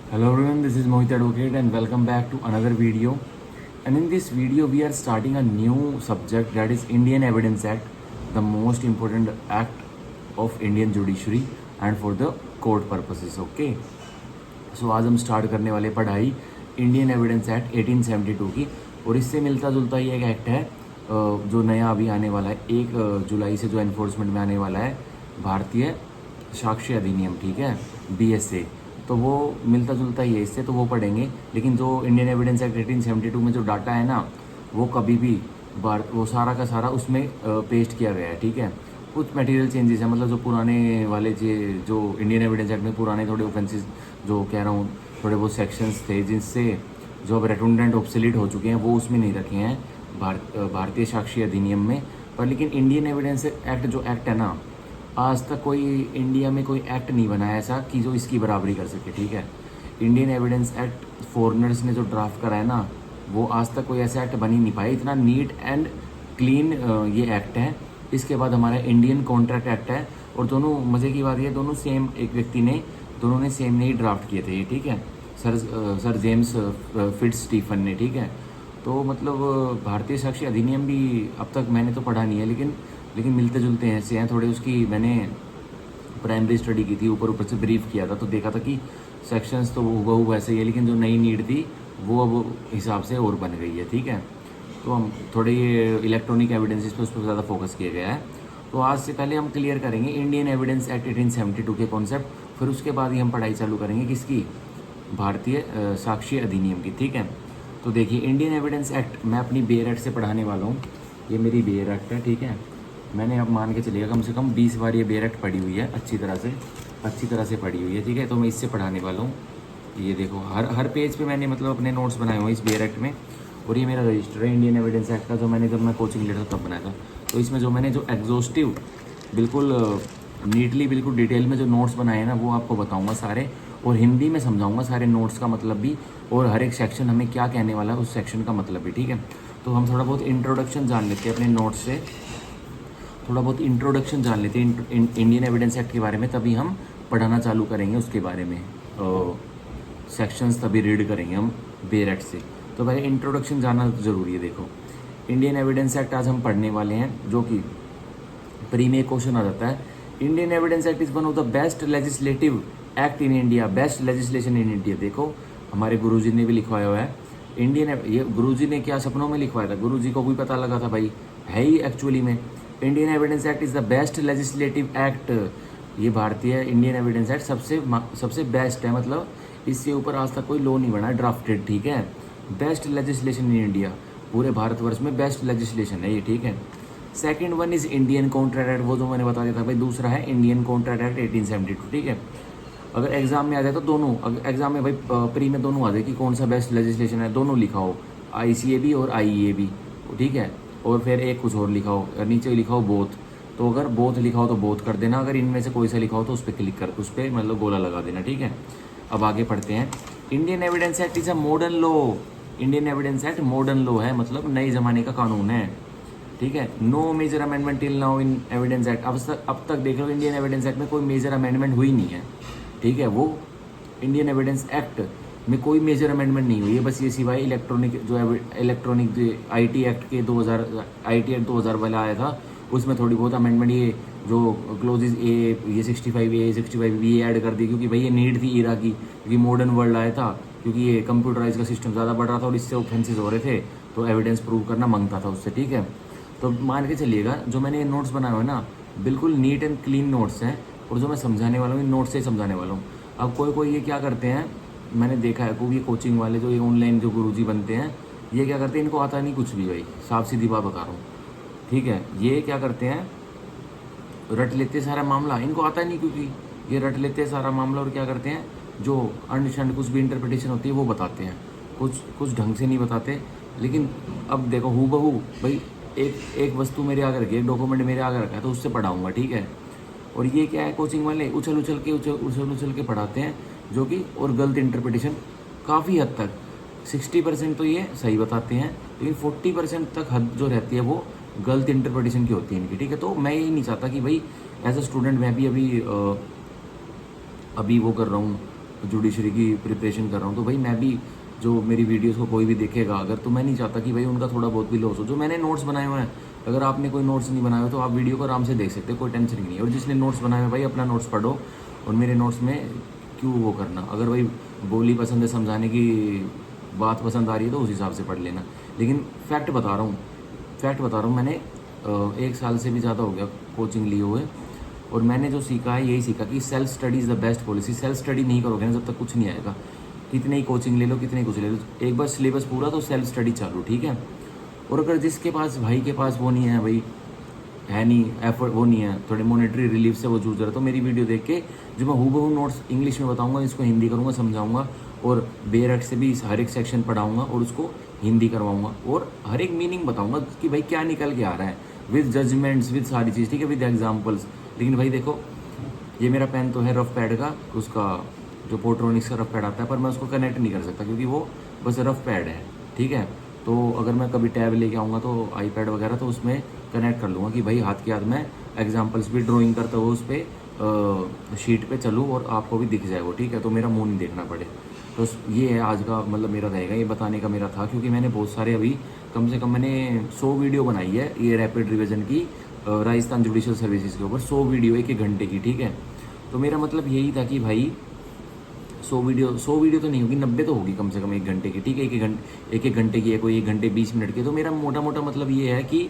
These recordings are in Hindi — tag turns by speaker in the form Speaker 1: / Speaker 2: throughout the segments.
Speaker 1: Hello everyone, this is Mohit Advocate and welcome back to another video. And in this video, we are starting a new subject, that is Indian Evidence Act, the most important act of Indian judiciary and for the court purposes. Okay. सो आज हम स्टार्ट करने वाले पढ़ाई इंडियन एविडेंस एक्ट 1872 की, और इससे मिलता जुलता ही एक एक्ट है जो नया अभी आने वाला है 1 जुलाई से, जो एनफोर्समेंट में आने वाला है, भारतीय साक्ष्य अधिनियम। ठीक है, BSA। तो वो मिलता जुलता ही है इससे, तो वो पढ़ेंगे। लेकिन जो इंडियन एविडेंस एक्ट 1872 में जो डाटा है ना, वो कभी भी वो सारा का सारा उसमें पेस्ट किया गया है। ठीक है, कुछ मटेरियल चेंजेस है, मतलब जो पुराने वाले जो इंडियन एविडेंस एक्ट में पुराने थोड़े ऑफेंसेस, जो कह रहा हूँ, थोड़े वो सेक्शंस थे जिनसे जो अब रेडंडेंट ऑब्सोलीट हो चुके हैं, वो उसमें नहीं रखे हैं भारतीय साक्ष्य अधिनियम में। पर लेकिन इंडियन एविडेंस एक्ट जो एक्ट है ना, आज तक कोई इंडिया में कोई एक्ट नहीं बना है ऐसा कि जो इसकी बराबरी कर सके। ठीक है, इंडियन एविडेंस एक्ट फॉरेनर्स ने जो ड्राफ्ट करा है ना, वो आज तक कोई ऐसा एक्ट बन ही नहीं पाया। इतना नीट एंड क्लीन ये एक्ट है। इसके बाद हमारा इंडियन कॉन्ट्रैक्ट एक्ट है, और दोनों मज़े की बात ये दोनों सेम एक व्यक्ति ने, दोनों ने सेम ने ही ड्राफ्ट किए थे ये। ठीक है, सर जेम्स फिट्ज स्टीफन ने। ठीक है, तो मतलब भारतीय साक्ष्य अधिनियम भी अब तक मैंने तो पढ़ा नहीं है, लेकिन मिलते जुलते हैं ऐसे हैं थोड़े। उसकी मैंने प्राइमरी स्टडी की थी, ऊपर ऊपर से ब्रीफ किया था, तो देखा था कि सेक्शंस तो वो वैसे ही है, लेकिन जो नई नीड थी वो अब हिसाब से और बन गई है। ठीक है, तो हम थोड़े ये इलेक्ट्रॉनिक एविडेंसेस पे उस पर ज़्यादा फोकस किया गया है। तो आज से पहले हम क्लियर करेंगे इंडियन एविडेंस एक्ट 1872 के कॉन्सेप्ट, फिर उसके बाद ही हम पढ़ाई चालू करेंगे किसकी, भारतीय साक्ष्य अधिनियम की। ठीक है, तो देखिए इंडियन एविडेंस एक्ट मैं अपनी बेयर एक्ट से पढ़ाने वाला हूँ। ये मेरी बेयर एक्ट है। ठीक है, मैंने अब मान के चलिएगा कम से कम 20 बार ये बेयर एक्ट पढ़ी हुई है, अच्छी तरह से पढ़ी हुई है। ठीक है, तो मैं इससे पढ़ाने वाला हूँ। ये देखो हर पेज पे मैंने मतलब अपने नोट्स बनाए हुए हैं इस बेयर एक्ट में, और ये मेरा रजिस्टर है इंडियन एविडेंस एक्ट का, जो मैंने जब मैं कोचिंग लेता था तब बनाया था। तो इसमें जो मैंने जो एग्जॉस्टिव बिल्कुल नीटली बिल्कुल डिटेल में जो नोट्स बनाए हैं ना, वो आपको बताऊंगा सारे, और हिंदी में समझाऊंगा सारे नोट्स का मतलब भी, और हर एक सेक्शन हमें क्या कहने वाला है उस सेक्शन का मतलब भी। ठीक है, तो हम थोड़ा बहुत इंट्रोडक्शन जान लेते हैं अपने नोट्स से, थोड़ा बहुत इंट्रोडक्शन जान लेते हैं इंडियन एविडेंस एक्ट के बारे में, तभी हम पढ़ाना चालू करेंगे उसके बारे में। सेक्शंस तभी रीड करेंगे हम बेयर एक्ट से। तो पहले इंट्रोडक्शन जानना ज़रूरी है। देखो इंडियन एविडेंस एक्ट आज हम पढ़ने वाले हैं, जो कि प्री में क्वेश्चन आ जाता है। Indian evidence act is one of the best legislative act in India, best legislation in India. देखो हमारे गुरुजी ने भी लिखवाया हुआ है इंडियन, ये गुरुजी ने क्या सपनों में लिखवाया था, गुरुजी को भी पता लगा था भाई, है ही एक्चुअली में। Indian evidence act is the best legislative act. ये भारतीय इंडियन एविडेंस एक्ट सबसे बेस्ट है, मतलब इससे ऊपर आज तक कोई लॉ नहीं बना ड्राफ्टेड। ठीक है, बेस्ट लेजिस्लेशन इन इंडिया, पूरे भारतवर्ष में बेस्ट लेजिस्लेशन है ये। ठीक है, second one is Indian contract act, वो जो मैंने बता दिया था भाई। दूसरा है इंडियन कॉन्ट्रैक्ट एक्ट 1872। ठीक है, अगर एग्जाम में आ जाए तो दोनों, अगर एग्जाम में भाई प्री में दोनों आ जाए कि कौन सा बेस्ट लेजिस्लेशन है, दोनों लिखा हो, ICAB और IEAB। ठीक है, और फिर एक कुछ और लिखा हो, नीचे लिखा हो बोथ। तो अगर बोथ लिखा हो तो बोथ कर देना, अगर इनमें से कोई सा लिखा हो तो उस पर क्लिक कर, उस पर मतलब गोला लगा देना। ठीक है, अब आगे पढ़ते हैं। Indian evidence act is a modern law. Indian evidence act modern law है, मतलब नए ज़माने का कानून है। ठीक है, no major amendment till now in evidence act. अब तक देख लो इंडियन एविडेंस एक्ट में कोई मेजर अमेंडमेंट हुई नहीं है। ठीक है, वो इंडियन एविडेंस एक्ट में कोई मेजर अमेंडमेंट नहीं हुई है, बस ये सिवाय इलेक्ट्रॉनिक IT एक्ट के 2000 IT एक्ट 2000 वाला आया था, उसमें थोड़ी बहुत अमेंडमेंट, ये जो क्लोजेज ये 65A 65B ऐड कर दी, क्योंकि भाई ये नीड थी ईरा की, क्योंकि मॉडर्न वर्ल्ड आया था, क्योंकि ये कंप्यूटराइज का सिस्टम ज़्यादा बढ़ रहा था और इससे ऑफेंसेस हो रहे थे, तो एविडेंस प्रूव करना मांगता था उससे। ठीक है, तो मान के चलिएगा जो मैंने ये नोट्स बनाए हुए ना, बिल्कुल नीट एंड क्लीन नोट्स हैं, और जो मैं समझाने वाला हूँ इन नोट्स से ही समझाने वाला हूँ। अब कोई ये क्या करते हैं, मैंने देखा है कोई ये कोचिंग वाले जो ये ऑनलाइन जो गुरुजी बनते हैं, ये क्या करते हैं, इनको आता नहीं कुछ भी भाई, साफ सीधी बात बता रहा हूँ। ठीक है, ये क्या करते हैं, रट लेते सारा मामला, इनको आता नहीं, क्योंकि ये रट लेते हैं सारा मामला, और क्या करते हैं, जो अंडरस्टैंड कुछ भी इंटरप्रिटेशन होती है वो बताते हैं, कुछ ढंग से नहीं बताते। लेकिन अब देखो हूबहू भाई, एक वस्तु मेरे आगे रखी है, एक डॉक्यूमेंट मेरे आगे रखा है, तो उससे पढ़ाऊँगा। ठीक है, और ये क्या है, कोचिंग वाले उछल के पढ़ाते हैं, जो कि और गलत इंटरप्रिटेशन काफ़ी हद तक 60% तो ये सही बताते हैं, लेकिन 40% तक हद जो रहती है वो गलत इंटरप्रिटेशन की होती है इनकी। ठीक है, तो मैं यही नहीं चाहता कि भाई एज अ स्टूडेंट मैं भी अभी वो कर रहा हूँ, जुडिशरी की प्रिपरेशन कर रहा हूँ, तो भाई मैं भी, जो मेरी वीडियोस को कोई भी देखेगा अगर, तो मैं नहीं चाहता कि भाई उनका थोड़ा बहुत भी लॉस हो। जो मैंने नोट्स बनाए हुए हैं, अगर आपने कोई नोट्स नहीं बनाए हो तो आप वीडियो को आराम से देख सकते हो, कोई टेंशन नहीं है। और जिसने नोट्स बनाए हुए भाई अपना नोट्स पढ़ो, और मेरे नोट्स में क्यों वो करना। अगर भाई बोली पसंद है, समझाने की बात पसंद आ रही है तो उस हिसाब से पढ़ लेना। लेकिन फैक्ट बता रहा हूँ, मैंने 1 साल से भी ज़्यादा हो गया कोचिंग लिए हुए, और मैंने जो सीखा है यही सीखा कि self study is the best policy. Self study नहीं करोगे ना जब तक कुछ नहीं आएगा। कितने ही कोचिंग ले लो, कितने ही कुछ ले लो, एक बार सिलेबस पूरा तो सेल्फ स्टडी चालू, ठीक है। और अगर जिसके पास, भाई के पास वो नहीं है, भाई है नहीं एफर्ट, वो नहीं है, थोड़े मॉनेटरी रिलीफ से वो जूझ रहा है, तो मेरी वीडियो देख के जो मैं हूबहू नोट्स इंग्लिश में बताऊंगा, इसको हिंदी करूंगा, समझाऊंगा, और बेरट से भी हर एक सेक्शन पढ़ाऊंगा और उसको हिंदी करवाऊंगा, और हर एक मीनिंग बताऊंगा कि भाई क्या निकल के आ रहा है, विद जजमेंट्स, विद सारी चीज़, ठीक है, विद एग्जाम्पल्स। लेकिन भाई देखो, ये मेरा पेन तो है रफ पैड का, उसका जो पोर्ट्रोनिक्स का रफ पैड आता है, पर मैं उसको कनेक्ट नहीं कर सकता क्योंकि वो बस रफ पैड है, ठीक है। तो अगर मैं कभी टैब लेके आऊँगा तो आईपैड वगैरह, तो उसमें कनेक्ट कर लूँगा कि भाई हाथ के हाथ में एग्जाम्पल्स भी ड्राइंग करते हुए उस पर शीट पे चलूँ और आपको भी दिख जाए वो, ठीक है, तो मेरा मुंह नहीं देखना पड़े। तो ये है आज का मतलब मेरा रहेगा, ये बताने का मेरा था, क्योंकि मैंने बहुत सारे अभी कम से कम मैंने 100 वीडियो बनाई है ये रैपिड रिवीजन की, राजस्थान जुडिशल सर्विसेज के ऊपर 100 वीडियो 1-1 घंटे की, ठीक है। तो मेरा मतलब यही था कि भाई 100 वीडियो तो नहीं होगी, 90 तो होगी कम से कम 1 घंटे की, ठीक है। 1-1 घंटे की है, कोई 1 घंटे 20 मिनट की। तो मेरा मोटा मोटा मतलब ये है कि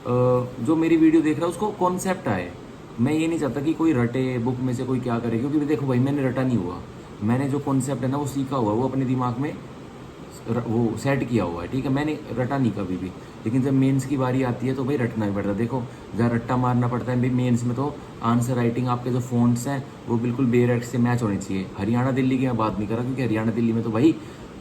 Speaker 1: जो मेरी वीडियो देख रहा है उसको कॉन्सेप्ट आए। मैं ये नहीं चाहता कि कोई रटे बुक में से कोई क्या करे, क्योंकि देखो भाई मैंने रटा नहीं हुआ, मैंने जो कॉन्सेप्ट है ना वो सीखा हुआ, वो अपने दिमाग में वो सेट किया हुआ है, ठीक है। मैंने रटा नहीं कभी भी। लेकिन जब मेंस की बारी आती है तो भाई रटना ही पड़ता है। देखो जहाँ रट्टा मारना पड़ता है भाई मेंस में, तो आंसर राइटिंग, आपके जो फ़ॉन्ट्स हैं वो बिल्कुल बेयर से मैच होनी चाहिए। हरियाणा दिल्ली की मैं बात नहीं कर रहा, क्योंकि हरियाणा दिल्ली में तो भाई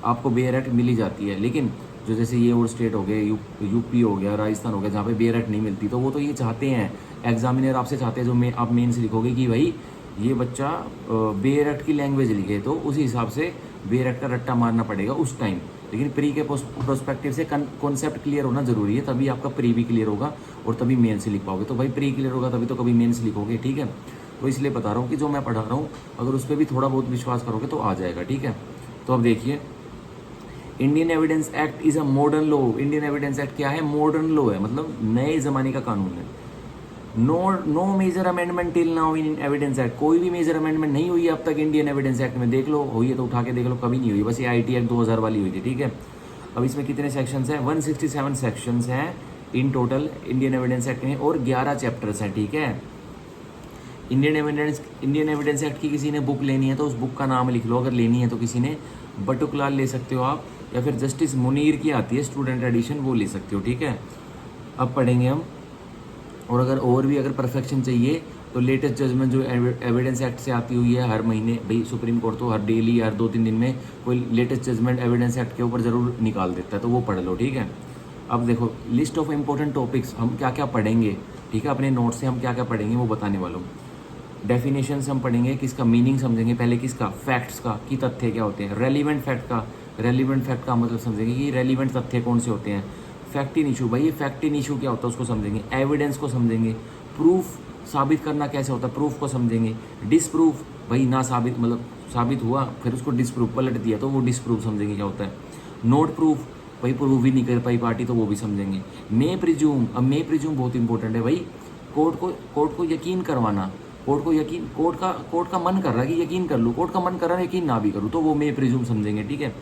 Speaker 1: आपको बेयर मिल ही जाती है। लेकिन जो जैसे ये और स्टेट हो गए, यूपी हो गया, राजस्थान हो गया, जहाँ पे बेयर नहीं मिलती, तो वो तो ये चाहते हैं, एग्जामिनर आपसे चाहते हैं, जो आप मेन से लिखोगे कि भाई ये बच्चा बेयर की लैंग्वेज लिखे, तो उसी हिसाब से बेयर का रट्टा मारना पड़ेगा उस टाइम। लेकिन प्री के प्रोस्पेक्टिव से कॉन्सेप्ट क्लियर होना जरूरी है, तभी आपका प्री भी क्लियर होगा और तभी मेन से लिख पाओगे। तो भाई प्री क्लियर होगा तभी तो कभी मेन से लिखोगे, ठीक है। तो इसलिए बता रहा हूँ कि जो मैं पढ़ा रहा हूँ अगर उस पर भी थोड़ा बहुत विश्वास करोगे तो आ जाएगा, ठीक है। तो अब देखिए, Indian evidence act is a modern law. Indian evidence act क्या है? मॉडर्न लॉ है, मतलब नए ज़माने का कानून है। No major amendment till now in evidence act. कोई भी मेजर अमेंडमेंट नहीं हुई है अब तक इंडियन एविडेंस एक्ट में। देख लो, हुई है तो उठा के देख लो, कभी नहीं हुई। बस ये आईटी एक्ट 2000 वाली हुई थी, ठीक है। अब इसमें कितने सेक्शंस हैं? 167 सेक्शंस हैं in total Indian evidence Act में, और 11 चैप्टर्स हैं, ठीक है। इंडियन एविडेंस एक्ट की किसी ने बुक लेनी है तो उस बुक का नाम लिख लो। अगर लेनी है तो किसी ने बटुकलाल ले सकते हो आप, या फिर जस्टिस मुनीर की आती है स्टूडेंट एडिशन, वो ले सकते हो, ठीक है। अब पढ़ेंगे हम। और अगर और भी अगर परफेक्शन चाहिए तो लेटेस्ट जजमेंट जो एविडेंस एक्ट से आती हुई है हर महीने, भाई सुप्रीम कोर्ट तो हर डेली, हर 2-3 दिन में कोई लेटेस्ट जजमेंट एविडेंस एक्ट के ऊपर ज़रूर निकाल देता है, तो वो पढ़ लो, ठीक है। अब देखो लिस्ट ऑफ इंपॉर्टेंट टॉपिक्स, हम क्या क्या पढ़ेंगे, ठीक है। अपने नोट से हम क्या क्या पढ़ेंगे वो बताने वाला हूँ। डेफिनेशंस हम पढ़ेंगे, किसका मीनिंग समझेंगे पहले, किसका, फैक्ट्स का, कि तथ्य क्या होते हैं। रेलिवेंट फैक्ट का मतलब समझेंगे कि रेलिवेंट तथ्य कौन से होते हैं। फैक्ट इन इशू, भाई ये फैक्ट इन इशू क्या होता है उसको समझेंगे। एविडेंस को समझेंगे। प्रूफ, साबित करना कैसे होता है, प्रूफ को समझेंगे। डिसप्रूफ, भाई ना साबित, मतलब साबित हुआ फिर उसको डिसप्रूफ पलट दिया तो वो डिसप्रूफ समझेंगे क्या होता है। नोट प्रूफ, भाई प्रूफ भी नहीं कर पाई पार्टी तो वो भी समझेंगे। मे प्रिज्यूम, अब मे प्रिज्यूम बहुत इंपॉर्टेंट है भाई। कोर्ट को यकीन करवाना, कोर्ट का मन कर रहा है कि यकीन कर लूँ, कोर्ट का मन कर रहा है यकीन ना भी करूँ, तो वो मे प्रिज्यूम समझेंगे, ठीक है।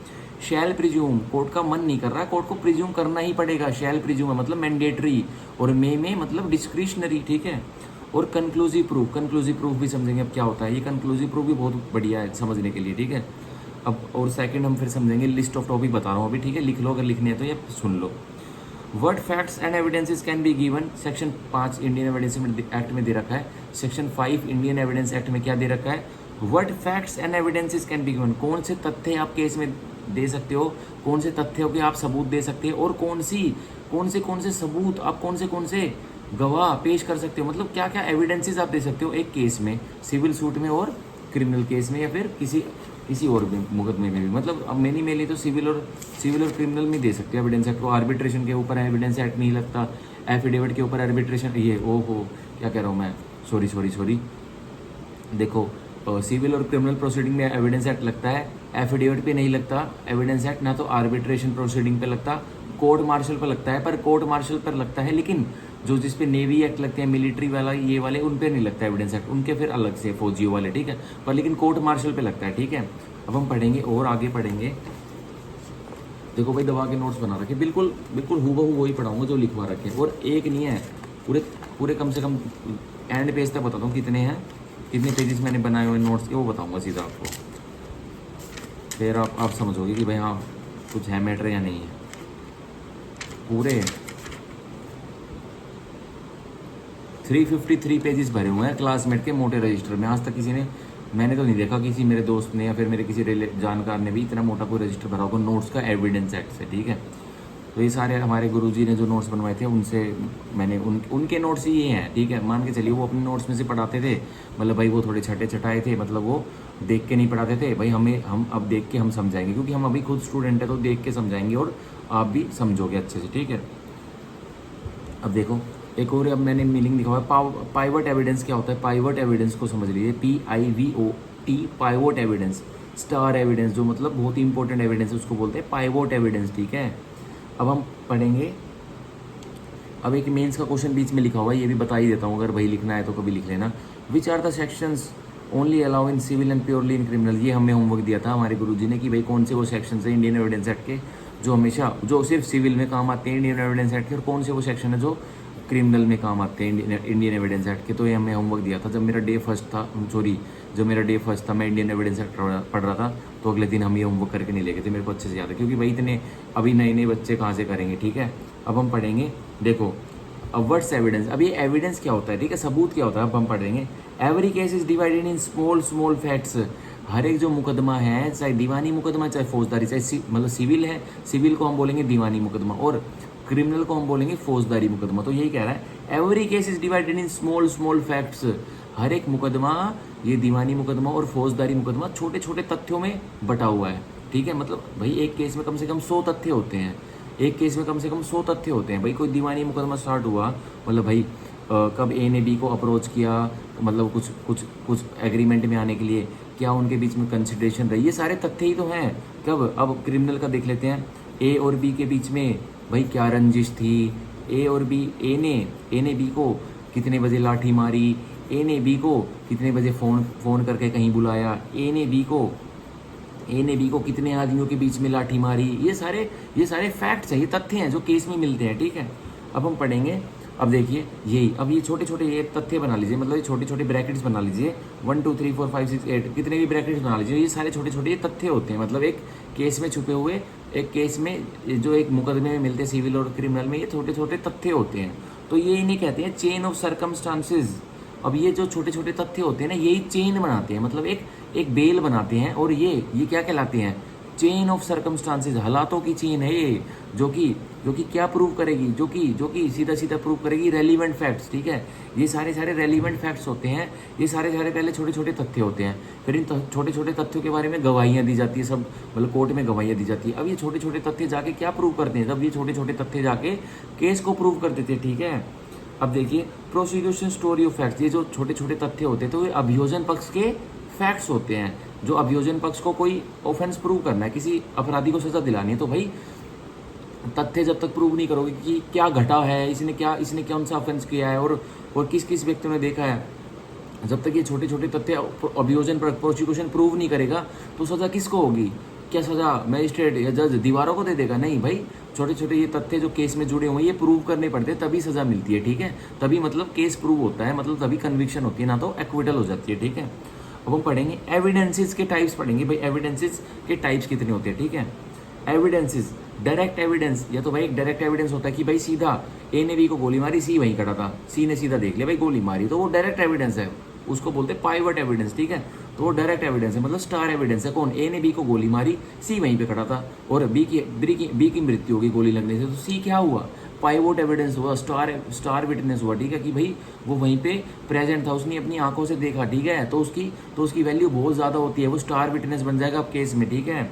Speaker 1: शैल प्रिज्यूम, कोर्ट का मन नहीं कर रहा, कोर्ट को प्रिज्यूम करना ही पड़ेगा। शैल प्रिज्यूम है मतलब मैंडेटरी, और मे में मतलब डिस्क्रिशनरी, ठीक है। और कंक्लूसिव प्रूफ भी समझेंगे अब क्या होता है। ये कंक्लूसिव प्रूफ भी बहुत बढ़िया है समझने के लिए, ठीक है। अब और सेकंड हम फिर समझेंगे, लिस्ट ऑफ टॉपिक बता रहा हूँ अभी, ठीक है। लिख लो अगर लिखने है तो, ये सुन लो। What facts and evidences can be given, section 5 Indian evidence Act में दे रखा है। सेक्शन 5 इंडियन एविडेंस एक्ट में क्या दे रखा है? What facts and evidences can be given, कौन से तथ्य आप केस में दे सकते हो, कौन से तथ्यों के आप सबूत दे सकते हो, और कौन से सबूत आप कौन से गवाह पेश कर सकते हो। मतलब क्या क्या एविडेंसेस आप दे सकते हो एक केस में, सिविल सूट में और क्रिमिनल केस में, या फिर किसी और भी मुकदमे में भी। मतलब अब मैंने मेरे लिए तो सिविल और क्रिमिनल में दे सकते हो एविडेंस एक्ट को। आर्बिट्रेशन के ऊपर एविडेंस एक्ट नहीं लगता, एफिडेविट के ऊपर आर्बिट्रेशन, ये ओहो क्या कह रहा हूँ मैं, सॉरी। देखो सिविल और क्रिमिनल प्रोसीडिंग में एविडेंस एक्ट लगता है, एफिडेविट पे नहीं लगता एविडेंस एक्ट, ना तो आर्बिट्रेशन प्रोसीडिंग पे लगता, कोर्ट मार्शल पे लगता है, पर कोर्ट मार्शल पर लगता है, लेकिन जो जिस पे नेवी एक्ट लगते हैं, मिलिट्री वाला ये वाले, उन पे नहीं लगता एविडेंस एक्ट, उनके फिर अलग से फौजियों वाले, ठीक है, पर लेकिन कोर्ट मार्शल पे लगता है, ठीक है। अब हम पढ़ेंगे और आगे पढ़ेंगे। देखो भाई दबा के नोट्स बना रखे, बिल्कुल बिल्कुल हूबहू वही पढ़ाऊंगा जो लिखवा रखे, और एक नहीं है, पूरे पूरे कम से कम एंड पेज तक बताता हूँ कितने हैं, कितने पेजेस मैंने बनाए हुए नोट्स के, वो बताऊंगा सीधा आपको, फिर आप समझोगे कि भाई हाँ कुछ है मैटर या नहीं है। पूरे 353 पेजेस भरे हुए हैं क्लासमेट के मोटे रजिस्टर में। आज तक किसी ने, मैंने तो नहीं देखा किसी मेरे दोस्त ने या फिर मेरे किसी जानकार ने भी इतना मोटा कोई रजिस्टर भरा होगा नोट्स का एविडेंस एक्ट से, ठीक है। तो ये सारे हमारे गुरुजी ने जो नोट्स बनवाए थे उनसे मैंने उनके नोट्स ही ये हैं, ठीक है। मान के चलिए वो अपने नोट्स में से पढ़ाते थे, मतलब भाई वो थोड़े छठे छठाए थे, मतलब वो देख के नहीं पढ़ाते थे भाई, हम अब देख के हम समझाएंगे, क्योंकि हम अभी खुद स्टूडेंट है तो देख के समझाएंगे और आप भी समझोगे अच्छे से, ठीक है। अब देखो एक और, अब मैंने मीनिंग लिखा हुआ है पाइवट एविडेंस। क्या होता है पाइवट एविडेंस को समझ लीजिए, PIVOT pivot evidence. Star evidence जो मतलब बहुत ही इंपॉर्टेंट एविडेंस है उसको बोलते हैं पाइवट एविडेंस, ठीक है। अब हम पढ़ेंगे, अब एक मेंस का क्वेश्चन बीच में लिखा हुआ है, ये भी बता ही देता हूँ, अगर भाई लिखना है तो कभी लिख लेना। Which are the sections only allow in civil and purely in criminal. ये हमें होमवर्क दिया था हमारे गुरुजी ने कि भाई कौन से वो सेक्शन है इंडियन एविडेंस एक्ट के जो हमेशा, जो सिर्फ सिविल में काम आते हैं इंडियन एविडेंस एक्ट के, और कौन से वो सेक्शन है जो क्रिमिनल में काम आते हैं इंडियन एविडेंस एक्ट के। तो ये हमें होमवर्क दिया था जब मेरा डे फर्स्ट था, जब मेरा डे फर्स्ट था, मैं इंडियन एविडेंस एक्ट पढ़ रहा था, तो अगले दिन हम ये होमवर्क करके नहीं लेके थे, मेरे को अच्छे से याद है, क्योंकि भाई इतने अभी नए नए बच्चे कहाँ से करेंगे, ठीक है। अब हम पढ़ेंगे, देखो अब व्हाट्स एविडेंस। अब ये एविडेंस क्या होता है, ठीक है, सबूत क्या होता है, अब हम पढ़ेंगे। Every case is divided in small small facts. हर एक जो मुकदमा है, चाहे दीवानी मुकदमा चाहे फौजदारी, चाहे मतलब सिविल है, सिविल को हम बोलेंगे दीवानी मुकदमा, और क्रिमिनल को हम बोलेंगे फौजदारी मुकदमा। तो यही कह रहा है every case is divided in small small facts. हर एक मुकदमा, ये दीवानी मुकदमा और फौजदारी मुकदमा छोटे छोटे तथ्यों में बटा हुआ है, ठीक है। मतलब भाई एक केस में कम से कम 100 तथ्य होते हैं, एक केस में कम से कम 100 तथ्य होते हैं। भाई कोई दीवानी मुकदमा स्टार्ट हुआ, मतलब भाई कब ए ने बी को अप्रोच किया, मतलब कुछ एग्रीमेंट में आने के लिए, क्या उनके बीच में कंसिडरेशन रही, ये सारे तथ्य ही तो हैं। कब, अब क्रिमिनल का देख लेते हैं, ए और बी के बीच में भाई क्या रंजिश थी, ए और बी, ए ने बी को कितने बजे लाठी मारी, ए ने बी को कितने बजे फ़ोन करके कहीं बुलाया, ए ने बी को कितने आदमियों के बीच में लाठी मारी, ये सारे फैक्ट्स हैं, ये तथ्य हैं जो केस में मिलते हैं, ठीक है। अब हम पढ़ेंगे, अब देखिए यही, अब ये छोटे छोटे ये तथ्य बना लीजिए, मतलब ये छोटे छोटे ब्रैकेट्स बना लीजिए, 1 2 3 4 5 6 8 कितने भी ब्रैकेट्स बना लीजिए, ये सारे छोटे छोटे ये तथ्य होते हैं। मतलब एक केस में छुपे हुए, एक केस में जो एक मुकदमे में मिलते हैं सिविल और क्रिमिनल में, ये छोटे छोटे तथ्य होते हैं। तो ये इन्हें कहते हैं चेन ऑफ सर्कमस्टांसेस। अब ये जो छोटे छोटे तथ्य होते हैं ना, यही चेन बनाते हैं, मतलब एक बेल बनाते हैं, और ये क्या कहलाते हैं, चेन ऑफ सर्कमस्टांसेस। हालातों की चेन है ये, जो कि क्या प्रूव करेगी, जो कि सीधा सीधा प्रूव करेगी रेलिवेंट फैक्ट्स, ठीक है। ये सारे रेलिवेंट फैक्ट्स होते हैं, ये सारे पहले छोटे छोटे तथ्य होते हैं, फिर इन छोटे छोटे तथ्यों के बारे में गवाहियाँ दी जाती है, सब मतलब कोर्ट में गवाहियाँ दी जाती है। अब ये छोटे छोटे तथ्य जाके क्या प्रूव करते हैं, जब ये छोटे छोटे तथ्य जाके केस को प्रूव कर देते हैं, ठीक है। अब देखिए प्रोसिक्यूशन स्टोरी ऑफ फैक्ट्स, ये जो छोटे छोटे तथ्य होते हैं तो ये अभियोजन पक्ष के फैक्ट्स होते हैं। जो अभियोजन पक्ष को कोई ऑफेंस प्रूव करना है, किसी अपराधी को सजा दिलानी है, तो भाई तथ्य जब तक प्रूव नहीं करोगे कि क्या घटा है, इसने कौन सा ऑफेंस किया है, और किस किस व्यक्ति ने देखा है, जब तक ये छोटे छोटे तथ्य अभियोजन प्रोसिक्यूशन प्रूव नहीं करेगा तो सजा किसको होगी, क्या सजा मजिस्ट्रेट या जज दीवारों को दे देगा, नहीं भाई। छोटे छोटे ये तथ्य जो केस में जुड़े हुए हैं ये प्रूव करने पड़ते हैं, तभी सजा मिलती है, ठीक है। तभी मतलब केस प्रूव होता है, मतलब तभी कन्विक्शन होती है, ना तो एक्विटल हो जाती है, ठीक है। अब हम पढ़ेंगे एविडेंसेस के टाइप्स पढ़ेंगे, भाई एविडेंसेस के टाइप्स कितने होते हैं, ठीक है। एविडेंसेस, डायरेक्ट एविडेंस, या तो भाई एक डायरेक्ट एविडेंस होता है कि भाई सीधा ए ने बी को गोली मारी, सी वहीं खड़ा था, सी ने सीधा देख लिया भाई गोली मारी, तो वो डायरेक्ट एविडेंस है, उसको बोलते हैं पाइवट एविडेंस, ठीक है। तो वो डायरेक्ट एविडेंस है, मतलब स्टार एविडेंस है। कौन, ए ने बी को गोली मारी, सी वहीं पे खड़ा था, और बी की मृत्यु होगी गोली लगने से, तो सी क्या हुआ, पाइवट एविडेंस हुआ, स्टार विटनेस हुआ, ठीक है, कि भाई वो वहीं पे प्रेजेंट था, उसने अपनी आंखों से देखा, ठीक है, तो उसकी वैल्यू बहुत ज़्यादा होती है, वो स्टार विटनेस बन जाएगा अब केस में, ठीक है,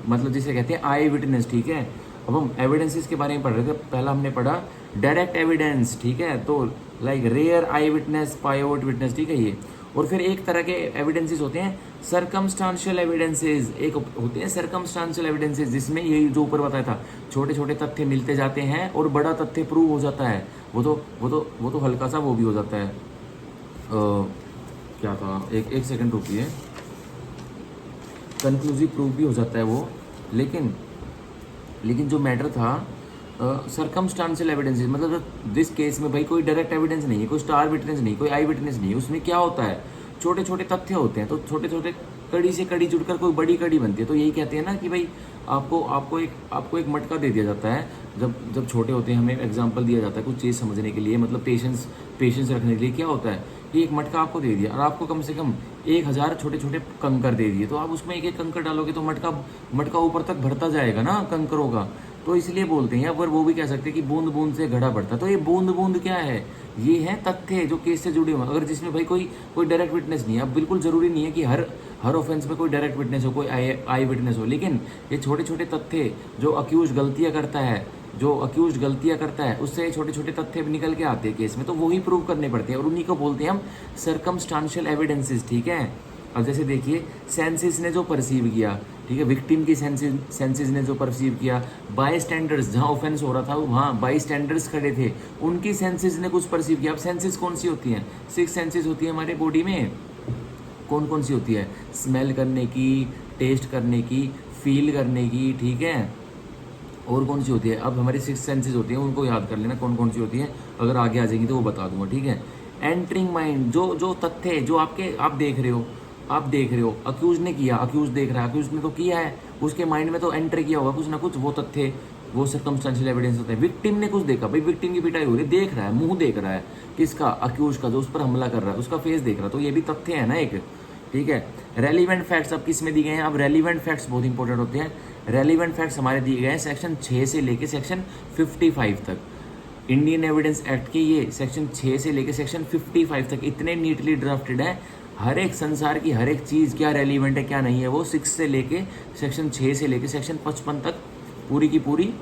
Speaker 1: मतलब जिसे कहते हैं आई विटनेस, ठीक है। अब हम एविडेंसेस के बारे में पढ़ रहे थे, पहला हमने पढ़ा डायरेक्ट एविडेंस, ठीक है, तो like rare eye witness, pivot witness, ठीक है ये। और फिर एक तरह के एविडेंसेस होते हैं सरकमस्टांशियल एविडेंसेस, एक होते हैं सरकमस्टांशियल एविडेंसेस, जिसमें यही जो ऊपर बताया था, छोटे छोटे तथ्य मिलते जाते हैं और बड़ा तथ्य प्रूव हो जाता है। वो तो हल्का सा वो भी हो जाता है, क्या था, एक सेकंड रुकिए, कंक्लूसिव प्रूफ भी हो जाता है वो। लेकिन जो मैटर था सरकमस्टांशियल एविडेंसेस, मतलब जिस केस में भाई कोई डायरेक्ट एविडेंस नहीं है, कोई स्टार विटनेस नहीं, कोई आई विटनेस नहीं है, उसमें क्या होता है, छोटे छोटे तथ्य होते हैं। तो छोटे छोटे कड़ी से कड़ी जुड़कर कोई बड़ी कड़ी बनती है। तो यही कहते हैं ना कि भाई आपको एक मटका दे दिया जाता है। जब छोटे होते हैं हमें एग्जाम्पल दिया जाता है कुछ चीज़ समझने के लिए, मतलब पेशेंस रखने के लिए। क्या होता है कि एक मटका आपको दे दिया और आपको कम से कम 1000 छोटे छोटे कंकर दे दिए, तो आप उसमें एक एक कंकर डालोगे तो मटका ऊपर तक भरता जाएगा ना कंकरों का। तो इसलिए बोलते हैं, पर वो भी कह सकते हैं कि बूंद बूंद से घड़ा बढ़ता। तो ये बूंद बूंद क्या है, ये है तथ्य जो केस से जुड़े हुए, अगर जिसमें भाई कोई डायरेक्ट विटनेस नहीं है। अब बिल्कुल जरूरी नहीं है कि हर ऑफेंस में कोई डायरेक्ट विटनेस हो, कोई आई विटनेस हो, लेकिन ये छोटे छोटे तथ्य जो अक्यूज गलतियां करता है उससे छोटे छोटे तथ्य निकल के आते हैं केस में, तो वही प्रूव करने पड़ते हैं और उन्हीं को बोलते हैं हम सरकमस्टांशियल एविडेंसेस। ठीक है, अब जैसे देखिए सेंसेस ने जो परसीव किया, ठीक है, विक्टिम की सेंसेस ने जो परसीव किया, बाय स्टैंडर्ड्स, जहाँ ऑफेंस हो रहा था वहाँ बाय स्टैंडर्ड्स खड़े थे, उनकी सेंसेस ने कुछ परसीव किया। अब सेंसेस कौन सी होती हैं, 6 सेंसेस होती है हमारे बॉडी में। कौन कौन सी होती है, स्मेल करने की, टेस्ट करने की, फील करने की, ठीक है, और कौन सी होती है। अब हमारी 6 सेंसेस होती हैं, उनको याद कर लेना कौन कौन सी होती है, अगर आगे आ जाएंगी तो वो बता दूंगा। ठीक है, एंटरिंग माइंड, जो तथ्य जो आप देख रहे हो, अक्यूज ने किया, अक्यूज देख रहा है, अक्यूज ने तो किया है, उसके माइंड में तो एंटर किया होगा कुछ ना कुछ, वो तथ्य, वो सर्कमस्टेंशियल एविडेंस होते हैं। विक्टिम ने कुछ देखा, भाई विक्टिम की पिटाई हो रही है, देख रहा है, मुंह देख रहा है, किसका, अक्यूज का, जो उस पर हमला कर रहा है, उसका फेस देख रहा है, तो ये भी तथ्य है ना एक। ठीक है, रेलिवेंट फैक्ट्स अब किस में दिए गए हैं, अब रेलिवेंट फैक्ट्स बहुत इंपॉर्टेंट होते हैं। रेलिवेंट फैक्ट्स हमारे दिए गए हैं सेक्शन 6 से लेके सेक्शन 55 तक। इंडियन एविडेंस एक्ट के ये सेक्शन 6 से लेके सेक्शन 55 तक इतने नीटली ड्राफ्टेड है, हर एक संसार की हर एक चीज़ क्या रेलिवेंट है क्या नहीं है, वो 6 से लेके सेक्शन 6 से लेके सेक्शन 55 तक पूरी की पूरी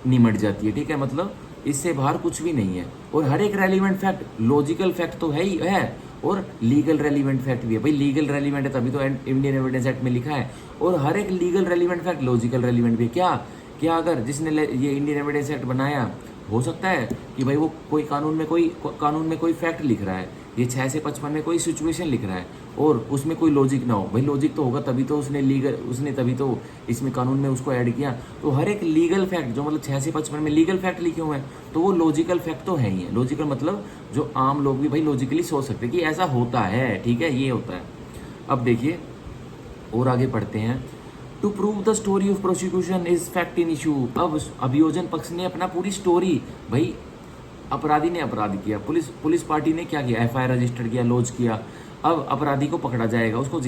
Speaker 1: निमट जाती है। ठीक है, मतलब इससे बाहर कुछ भी नहीं है। और हर एक रेलिवेंट फैक्ट लॉजिकल फैक्ट तो है ही है, और लीगल रेलिवेंट फैक्ट भी है। भाई लीगल रेलिवेंट है तभी तो इंडियन एविडेंस एक्ट में लिखा है, और हर एक legal relevant fact logical relevant भी है। क्या अगर जिसने ये इंडियन एविडेंस एक्ट बनाया, हो सकता है कि भाई वो कोई कानून में कोई फैक्ट लिख रहा है, ये 6 से 55 में कोई सिचुएशन लिख रहा है और उसमें कोई लॉजिक ना हो। भाई लॉजिक तो होगा तभी तो उसने तभी तो इसमें कानून में उसको ऐड किया। तो हर एक लीगल फैक्ट जो मतलब 6 से 55 में लीगल फैक्ट लिखे हुए हैं, तो वो लॉजिकल फैक्ट तो है ही है। लॉजिकल मतलब जो आम लोग भी भाई लॉजिकली सोच सकते हैं कि ऐसा होता है। ठीक है, ये होता है। अब देखिए और आगे पढ़ते हैं। To prove the story of prosecution is fact in issue. अब अभियोजन पक्ष ने अपना पूरी स्टोरी, भाई अपराधी ने अपराध किया, पुलिस पार्टी ने क्या किया, FIR रजिस्टर किया, लॉन्च किया। अब अपराधी को पकड़ा जाएगा, उसको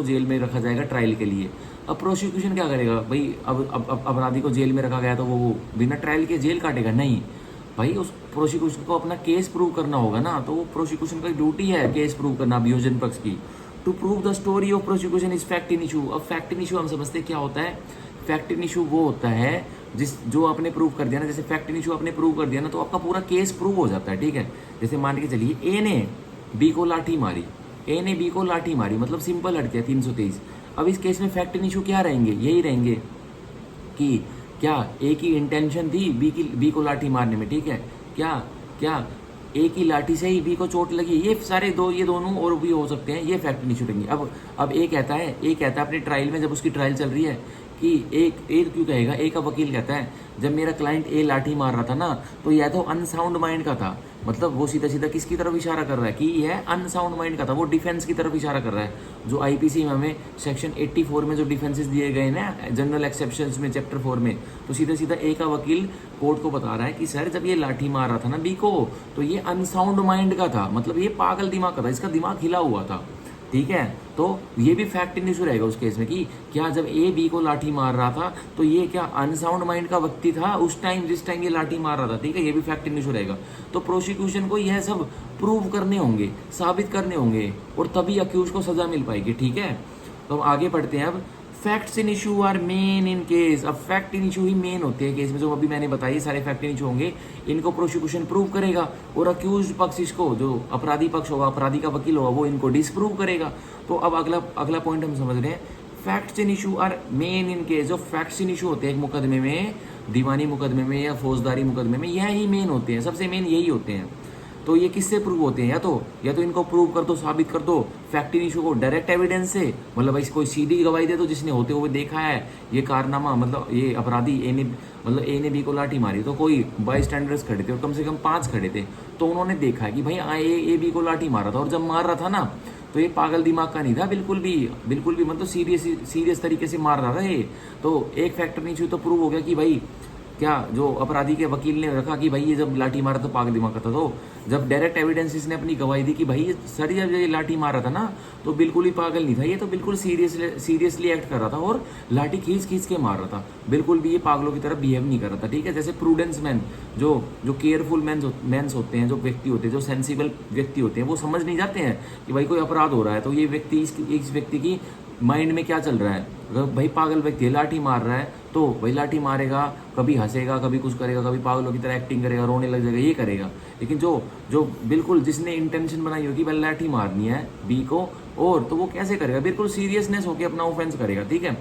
Speaker 1: जेल में रखा जाएगा ट्रायल के लिए। अब प्रोसिक्यूशन क्या करेगा, भाई अब अपराधी को जेल में रखा गया तो वो बिना ट्रायल के जेल काटेगा? नहीं भाई, उस प्रोसिक्यूशन को अपना केस प्रूव करना होगा ना, तो वो प्रोसिक्यूशन की ड्यूटी है केस प्रूव करना अभियोजन पक्ष की। To prove the story of prosecution is fact in issue. अब फैक्ट इन इशू हम समझते क्या होता है, फैक्ट इन इशू वो होता है जो आपने प्रूव कर दिया ना, जैसे फैक्ट इन इशू आपने प्रूव कर दिया ना, तो आपका पूरा केस प्रूव हो जाता है। ठीक है, जैसे मान के चलिए ए ने बी को लाठी मारी, मतलब सिंपल हट गया 323। अब इस केस में फैक्ट इन इशू क्या रहेंगे, यही रहेंगे कि क्या ए की इंटेंशन थी बी को लाठी मारने में। ठीक है, क्या ए की लाठी से ही बी को चोट लगी, ये दोनों और भी हो सकते हैं, ये फैक्ट इन इशू रहेंगे। अब ए कहता है अपने ट्रायल में, जब उसकी ट्रायल चल रही है, कि एक क्यों कहेगा, ए का वकील कहता है जब मेरा क्लाइंट ए लाठी मार रहा था ना, तो यह तो अनसाउंड माइंड का था। मतलब वो सीधा किसकी तरफ इशारा कर रहा है कि यह अनसाउंड माइंड का था, वो डिफेंस की तरफ इशारा कर रहा है। जो IPC में हमें सेक्शन 84 में जो डिफेंसेस दिए गए ना जनरल एक्सेप्शंस में चैप्टर 4 में, तो सीधा ए का वकील कोर्ट को बता रहा है कि सर जब ये लाठी मार रहा था ना बी को, तो ये अनसाउंड माइंड का था, मतलब ये पागल दिमाग का था, इसका दिमाग हिला हुआ था। ठीक है, तो ये भी फैक्ट इन इशू रहेगा उस केस में कि क्या जब ए बी को लाठी मार रहा था तो ये क्या अनसाउंड माइंड का व्यक्ति था उस टाइम जिस टाइम ये लाठी मार रहा था। ठीक है, ये भी फैक्ट इन इशू रहेगा। तो प्रोसिक्यूशन को यह सब प्रूव करने होंगे, साबित करने होंगे, और तभी अक्यूज को सजा मिल पाएगी। ठीक है, तो हम आगे बढ़ते हैं। अब facts in issue are main in case. अब फैक्ट इन इशू ही मेन होते हैं केस में, जो अभी मैंने बताई सारे फैक्ट इन इशू होंगे, इनको प्रोसिक्यूशन प्रूव करेगा और अक्यूज पक्ष इसको, जो अपराधी पक्ष होगा, अपराधी का वकील होगा, वो इनको डिसप्रूव करेगा। तो अब अगला पॉइंट हम समझ रहे हैं, facts in issue are main in case. जो फैक्ट्स इन इशू होते हैं एक मुकदमे में, दीवानी मुकदमे में या फौजदारी मुकदमे में, यह ही मेन होते हैं, सबसे मेन यही होते हैं। तो ये किससे प्रूव होते हैं? या तो इनको प्रूव कर दो, साबित कर दो फैक्ट इन इशू को डायरेक्ट एविडेंस से, मतलब भाई कोई सीधी गवाही दे दो जिसने होते हुए देखा है ये कारनामा, मतलब ये अपराधी ए ने बी को लाठी मारी, तो कोई बाई स्टैंडर्ड्स खड़े थे और कम से कम 5 खड़े थे, तो उन्होंने देखा है कि भाई ए बी को लाठी मारा था, और जब मार रहा था ना तो ये पागल दिमाग का नहीं था बिल्कुल भी, मतलब सीरियस तरीके से मार रहा था ये। तो एक फैक्टर नहीं छू तो प्रूव हो गया कि भाई क्या जो अपराधी के वकील ने रखा कि भाई ये जब लाठी मारा तो पागल दिमाग का था। तो जब डायरेक्ट एविडेंस इसने अपनी गवाही दी कि भाई ये सर जब ये लाठी मार रहा था ना तो बिल्कुल ही पागल नहीं था, ये तो बिल्कुल सीरियसली एक्ट कर रहा था और लाठी खींच के मार रहा था, बिल्कुल भी ये पागलों की तरह बिहेव नहीं कर रहा था। ठीक है, जैसे प्रूडेंस मैन, जो केयरफुल मैंस होते हैं, जो व्यक्ति होते हैं, जो सेंसिबल व्यक्ति होते हैं, वो समझ नहीं जाते हैं कि भाई कोई अपराध हो रहा है तो ये व्यक्ति इस व्यक्ति की माइंड में क्या चल रहा है। अगर भाई पागल व्यक्ति है, लाठी मार रहा है, तो भाई लाठी मारेगा, कभी हंसेगा, कभी कुछ करेगा, कभी पागलों की तरह एक्टिंग करेगा, रोने लग जाएगा, ये करेगा। लेकिन जो बिल्कुल जिसने इंटेंशन बनाई होगी भाई लाठी मारनी है बी को, और तो वो कैसे करेगा? बिल्कुल सीरियसनेस होकर अपना ऑफेंस करेगा। ठीक है,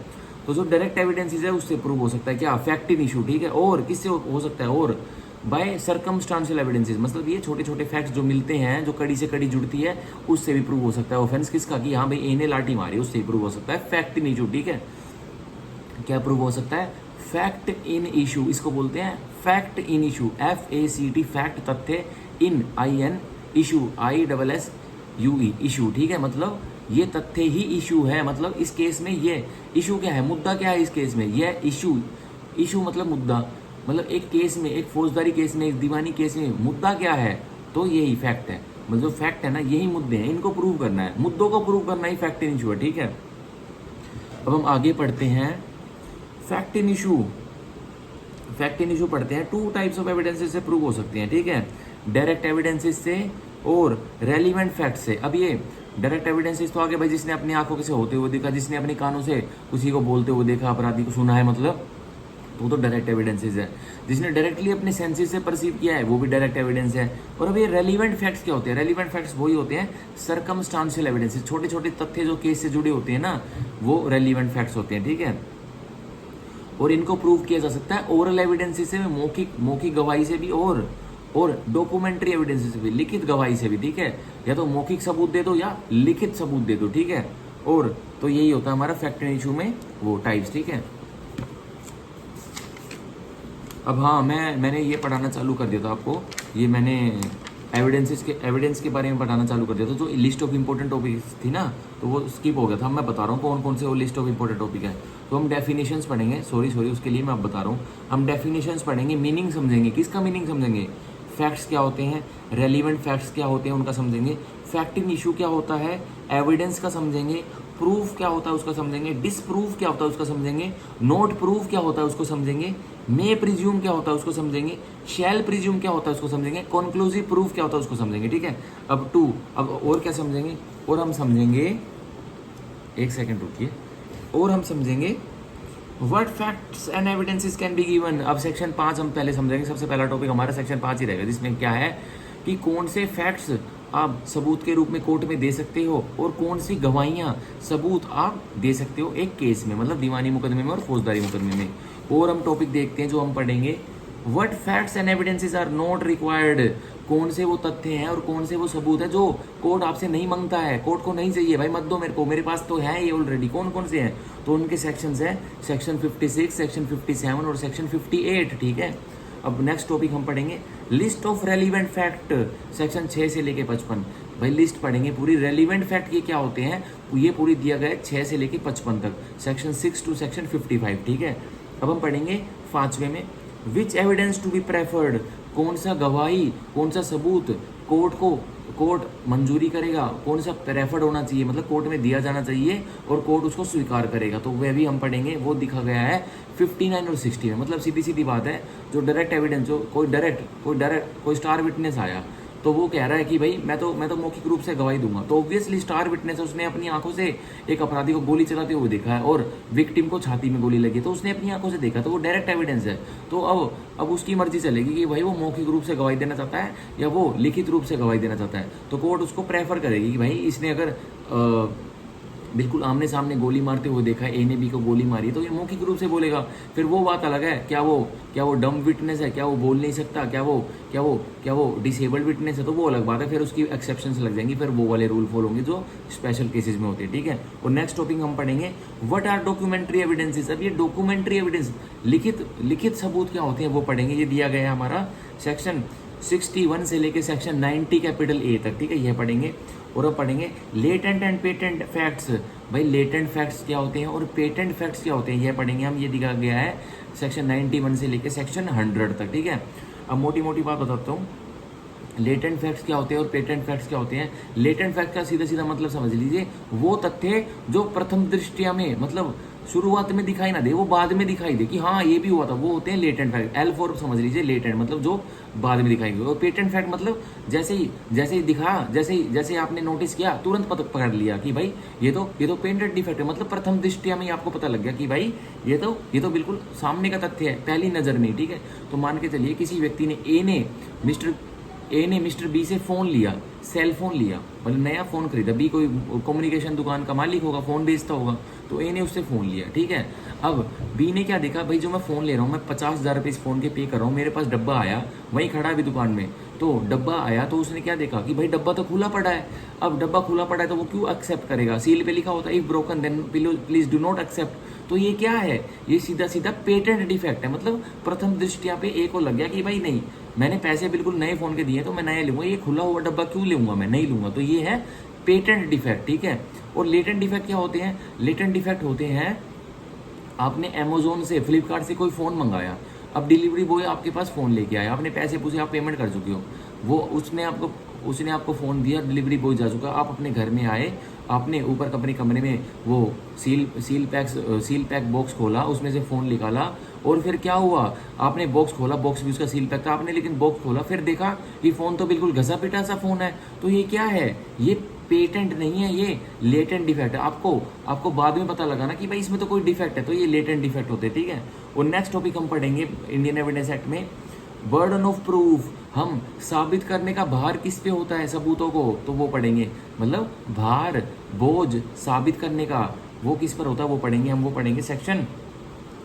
Speaker 1: तो जो डायरेक्ट एविडेंसेस है उससे प्रूव हो सकता है क्या? Fact in issue. ठीक है, और किससे हो सकता है? और बाय सर्कमस्टांशियल एविडेंसेस, मतलब ये छोटे छोटे फैक्ट्स जो मिलते हैं, जो कड़ी से कड़ी जुड़ती है, उससे भी प्रूव हो सकता है ऑफेंस किसका, कि हाँ भाई ए ने लाठी मारी, उससे ही प्रूव हो सकता है फैक्ट इन इशू। ठीक है, क्या प्रूव हो सकता है? फैक्ट इन इशू, इसको बोलते हैं fact in issue, FACT, fact तथ्य, इन IN, इशू ISSUE, इशू। ठीक है, मतलब ये तथ्य ही इशू है, मतलब इस केस में ये इशू क्या है, मुद्दा क्या है इस केस में, यह इशू मतलब मुद्दा, मतलब एक केस में, एक फौजदारी केस में, एक दीवानी केस में मुद्दा क्या है, तो यही फैक्ट है। मतलब जो फैक्ट है ना, यही मुद्दे हैं, इनको प्रूव करना है, मुद्दों को प्रूव करना ही फैक्ट इन इशू है। ठीक है, अब हम आगे पढ़ते हैं फैक्ट इन इशू पढ़ते हैं। 2 टाइप्स ऑफ एविडेंसेस से प्रूव हो सकते हैं। ठीक है, डायरेक्ट एविडेंसेस से और रेलिवेंट फैक्ट से। अब ये डायरेक्ट एविडेंसेस तो आगे भाई जिसने अपनी आंखों से होते हुए देखा, जिसने अपने कानों से किसी को बोलते हुए देखा, अपराधी को सुना है, मतलब वो तो डायरेक्ट एविडेंसेस है। जिसने डायरेक्टली अपने सेंसेस से परसीव किया है वो भी डायरेक्ट एविडेंस है। और अब ये रेलिवेंट फैक्ट्स क्या होते हैं? रेलिवेंट फैक्ट्स वही होते हैं सर्कमस्टांशियल एविडेंसेस, छोटे छोटे तथ्य जो केस से जुड़े होते हैं ना, वो रेलिवेंट फैक्ट्स होते हैं। ठीक है, और इनको प्रूव किया जा सकता है ओरल एविडेंसेस से, मौखिक गवाही से भी, और डॉक्यूमेंट्री एविडेंसेस से भी, लिखित गवाही से भी। ठीक है, या तो मौखिक सबूत दे दो या लिखित सबूत दे दो। ठीक है, और तो यही होता है हमारा फैक्ट इन इशू में वो टाइप्स। ठीक है, अब हाँ, मैंने ये पढ़ाना चालू कर दिया था आपको, ये मैंने एविडेंस के बारे में पढ़ाना चालू कर दिया था। जो लिस्ट ऑफ इंपॉर्टेंट टॉपिक्स थी ना, तो वो स्किप हो गया था। मैं बता रहा हूँ कौन कौन से वो लिस्ट ऑफ इंपॉर्टेंट टॉपिक है। तो हम डेफिनेशंस पढ़ेंगे, सॉरी उसके लिए मैं अब बता रहा हूँ। हम डेफिनेशंस पढ़ेंगे, मीनिंग समझेंगे, किसका मीनिंग समझेंगे, फैक्ट्स क्या होते हैं, रेलिवेंट फैक्ट्स क्या होते हैं उनका समझेंगे, फैक्ट इन इशू क्या होता है, एविडेंस का समझेंगे, प्रूफ क्या होता है उसका समझेंगे, डिसप्रूफ क्या होता है उसका समझेंगे, नोट प्रूफ क्या होता है उसको समझेंगे, मे प्रिज्यूम क्या होता है उसको समझेंगे, शैल प्रिज्यूम क्या होता है उसको समझेंगे, कॉन्क्लूसिव प्रूफ क्या होता है उसको समझेंगे। ठीक है, अब और क्या समझेंगे, और हम समझेंगे, एक सेकंड रुकिए, और हम समझेंगे what facts and evidences can be given. अब सेक्शन 5 हम पहले समझेंगे, सबसे पहला टॉपिक हमारा सेक्शन 5 ही रहेगा, जिसमें क्या है कि कौन से फैक्ट्स आप सबूत के रूप में कोर्ट में दे सकते हो और कौन सी गवाहियां सबूत आप दे सकते हो एक केस में, मतलब दीवानी मुकदमे में और फौजदारी मुकदमे में। और हम टॉपिक देखते हैं जो हम पढ़ेंगे, what facts and evidences are not required. कौन से वो तथ्य हैं और कौन से वो सबूत है जो कोर्ट आपसे नहीं मांगता है, कोर्ट को नहीं चाहिए, भाई मत दो मेरे को, मेरे पास तो है ये ऑलरेडी। कौन कौन से हैं, तो उनके सेक्शंस हैं, सेक्शन 56, सेक्शन 57 और सेक्शन 58। ठीक है, अब नेक्स्ट टॉपिक हम पढ़ेंगे list of relevant fact, section 6 से लेके 55। भाई लिस्ट पढ़ेंगे पूरी, रेलिवेंट फैक्ट ये क्या होते हैं, ये पूरी दिया गया है 6 से लेके 55 तक, सेक्शन 6 टू सेक्शन 55। ठीक है, अब हम पढ़ेंगे 5वें में, विच एविडेंस टू बी प्रेफर्ड, कौन सा गवाही, कौन सा सबूत कोर्ट मंजूरी करेगा, कौन सा प्रेफर्ड होना चाहिए, मतलब कोर्ट में दिया जाना चाहिए और कोर्ट उसको स्वीकार करेगा, तो वह भी हम पढ़ेंगे। वो दिखा गया है 59 और 60 में। मतलब सीधी सीधी बात है, जो डायरेक्ट एविडेंस, जो कोई स्टार विटनेस आया, तो वो कह रहा है कि भाई मैं तो मौखिक रूप से गवाही दूंगा। तो ऑब्वियसली स्टार विटनेस है, उसने अपनी आंखों से एक अपराधी को गोली चलाते हुए देखा है और विक्टिम को छाती में गोली लगी, तो उसने अपनी आंखों से देखा, तो वो डायरेक्ट एविडेंस है। तो अब उसकी मर्जी चलेगी कि भाई वो मौखिक रूप से गवाही देना चाहता है या वो लिखित रूप से गवाही देना चाहता है। तो कोर्ट उसको प्रेफर करेगी कि भाई इसने अगर बिल्कुल आमने सामने गोली मारते हुए देखा है, ए ने बी को गोली मारी, तो ये मौखिक रूप से बोलेगा। फिर वो बात अलग है, क्या वो डम विटनेस है, क्या वो बोल नहीं सकता, क्या वो डिसेबल्ड विटनेस है, तो वो अलग बात है, फिर उसकी एक्सेप्शंस लग जाएंगी, फिर वो वाले रूल फॉलो होंगे जो स्पेशल केसेस में होते हैं, ठीक है। और नेक्स्ट टॉपिक हम पढ़ेंगे व्हाट आर डॉक्यूमेंट्री एविडेंसेस। अब ये डॉक्यूमेंट्री एविडेंस लिखित सबूत क्या होते हैं वो पढ़ेंगे। ये दिया गया है हमारा सेक्शन 61 से लेके सेक्शन 90 कैपिटल ए तक, ठीक है, यह पढ़ेंगे। और अब पढ़ेंगे लेटेंट एंड पेटेंट फैक्ट्स। भाई लेटेंट फैक्ट्स क्या होते हैं और पेटेंट फैक्ट्स क्या होते हैं, यह पढ़ेंगे हम। ये दिखा गया है सेक्शन 91 से लेके सेक्शन 100 तक, ठीक है। अब मोटी मोटी बात बताता हूँ, लेटेंट फैक्ट्स क्या होते हैं और पेटेंट फैक्ट्स क्या होते हैं। लेटेंट फैक्ट का सीधा सीधा मतलब समझ लीजिए, वो तथ्य जो प्रथम दृष्टिया में मतलब शुरुआत में दिखाई ना दे, वो बाद में दिखाई दे कि हाँ ये भी हुआ था, वो होते हैं लेटेंट फैक्ट। L4 समझ लीजिए, लेटेंट मतलब जो बाद में दिखाई दे। और पेटेंट फैक्ट मतलब जैसे ही दिखा, जैसे आपने नोटिस किया तुरंत पकड़ लिया कि भाई ये तो पेटेंट डिफेक्ट है, मतलब प्रथम दृष्टिया में ही आपको पता लग गया कि भाई ये तो बिल्कुल सामने का तथ्य है, पहली नजर में, ठीक है। तो मान के चलिए किसी व्यक्ति ने ए ने मिस्टर बी से फ़ोन लिया, सेल फोन लिया, मतलब नया फ़ोन खरीदा। बी कोई कम्युनिकेशन दुकान का मालिक होगा, फ़ोन बेचता होगा, तो ए ने उससे फ़ोन लिया, ठीक है। अब बी ने क्या देखा, भाई जो मैं फ़ोन ले रहा हूँ, मैं 50,000 रुपये इस फ़ोन के पे कर रहा हूँ, मेरे पास डब्बा आया, वहीं खड़ा है अभी दुकान में, तो डब्बा आया, तो उसने क्या देखा कि भाई डब्बा तो खुला पड़ा है। अब डब्बा खुला पड़ा है तो वो क्यों एक्सेप्ट करेगा, सील पे लिखा होता है if broken then please do not accept. तो ये क्या है, ये सीधा सीधा पेटेंट डिफेक्ट है, मतलब प्रथम दृष्टिया पे ए को लग गया कि भाई नहीं, मैंने पैसे बिल्कुल नए फ़ोन के दिए तो मैं नया लूँगा, ये खुला हुआ डब्बा क्यों लूँगा, मैं नहीं लूँगा। तो ये है पेटेंट डिफेक्ट, ठीक है। और लेटेंट डिफेक्ट क्या होते हैं, लेटेंट डिफेक्ट होते हैं आपने अमेजोन से फ्लिपकार्ट से कोई फ़ोन मंगाया, अब डिलीवरी बॉय आपके पास फ़ोन लेके आया, आपने पैसे पूछे, आप पेमेंट कर चुके हो, वो उसने आपको फ़ोन दिया, डिलीवरी बॉय जा चुका, आप अपने घर में आए, आपने ऊपर अपने कमरे में वो सील पैक बॉक्स खोला, उसमें से फ़ोन निकाला, और फिर क्या हुआ, आपने बॉक्स खोला, बॉक्स भी उसका सील पैक था, आपने लेकिन बॉक्स खोला, फिर देखा कि फ़ोन तो बिल्कुल घसा पिटा सा फ़ोन है। तो ये क्या है, ये पेटेंट नहीं है, ये लेटेंट डिफेक्ट है। आपको बाद में पता लगा ना कि भाई इसमें तो कोई डिफेक्ट है, तो ये लेटेंट डिफेक्ट होते हैं, ठीक है। और नेक्स्ट टॉपिक हम पढ़ेंगे इंडियन एविडेंस एक्ट में बर्डन ऑफ प्रूफ। हम साबित करने का भार किस पे होता है सबूतों को, तो वो पढ़ेंगे, मतलब भार बोझ साबित करने का वो किस पर होता है वो पढ़ेंगे हम। वो पढ़ेंगे सेक्शन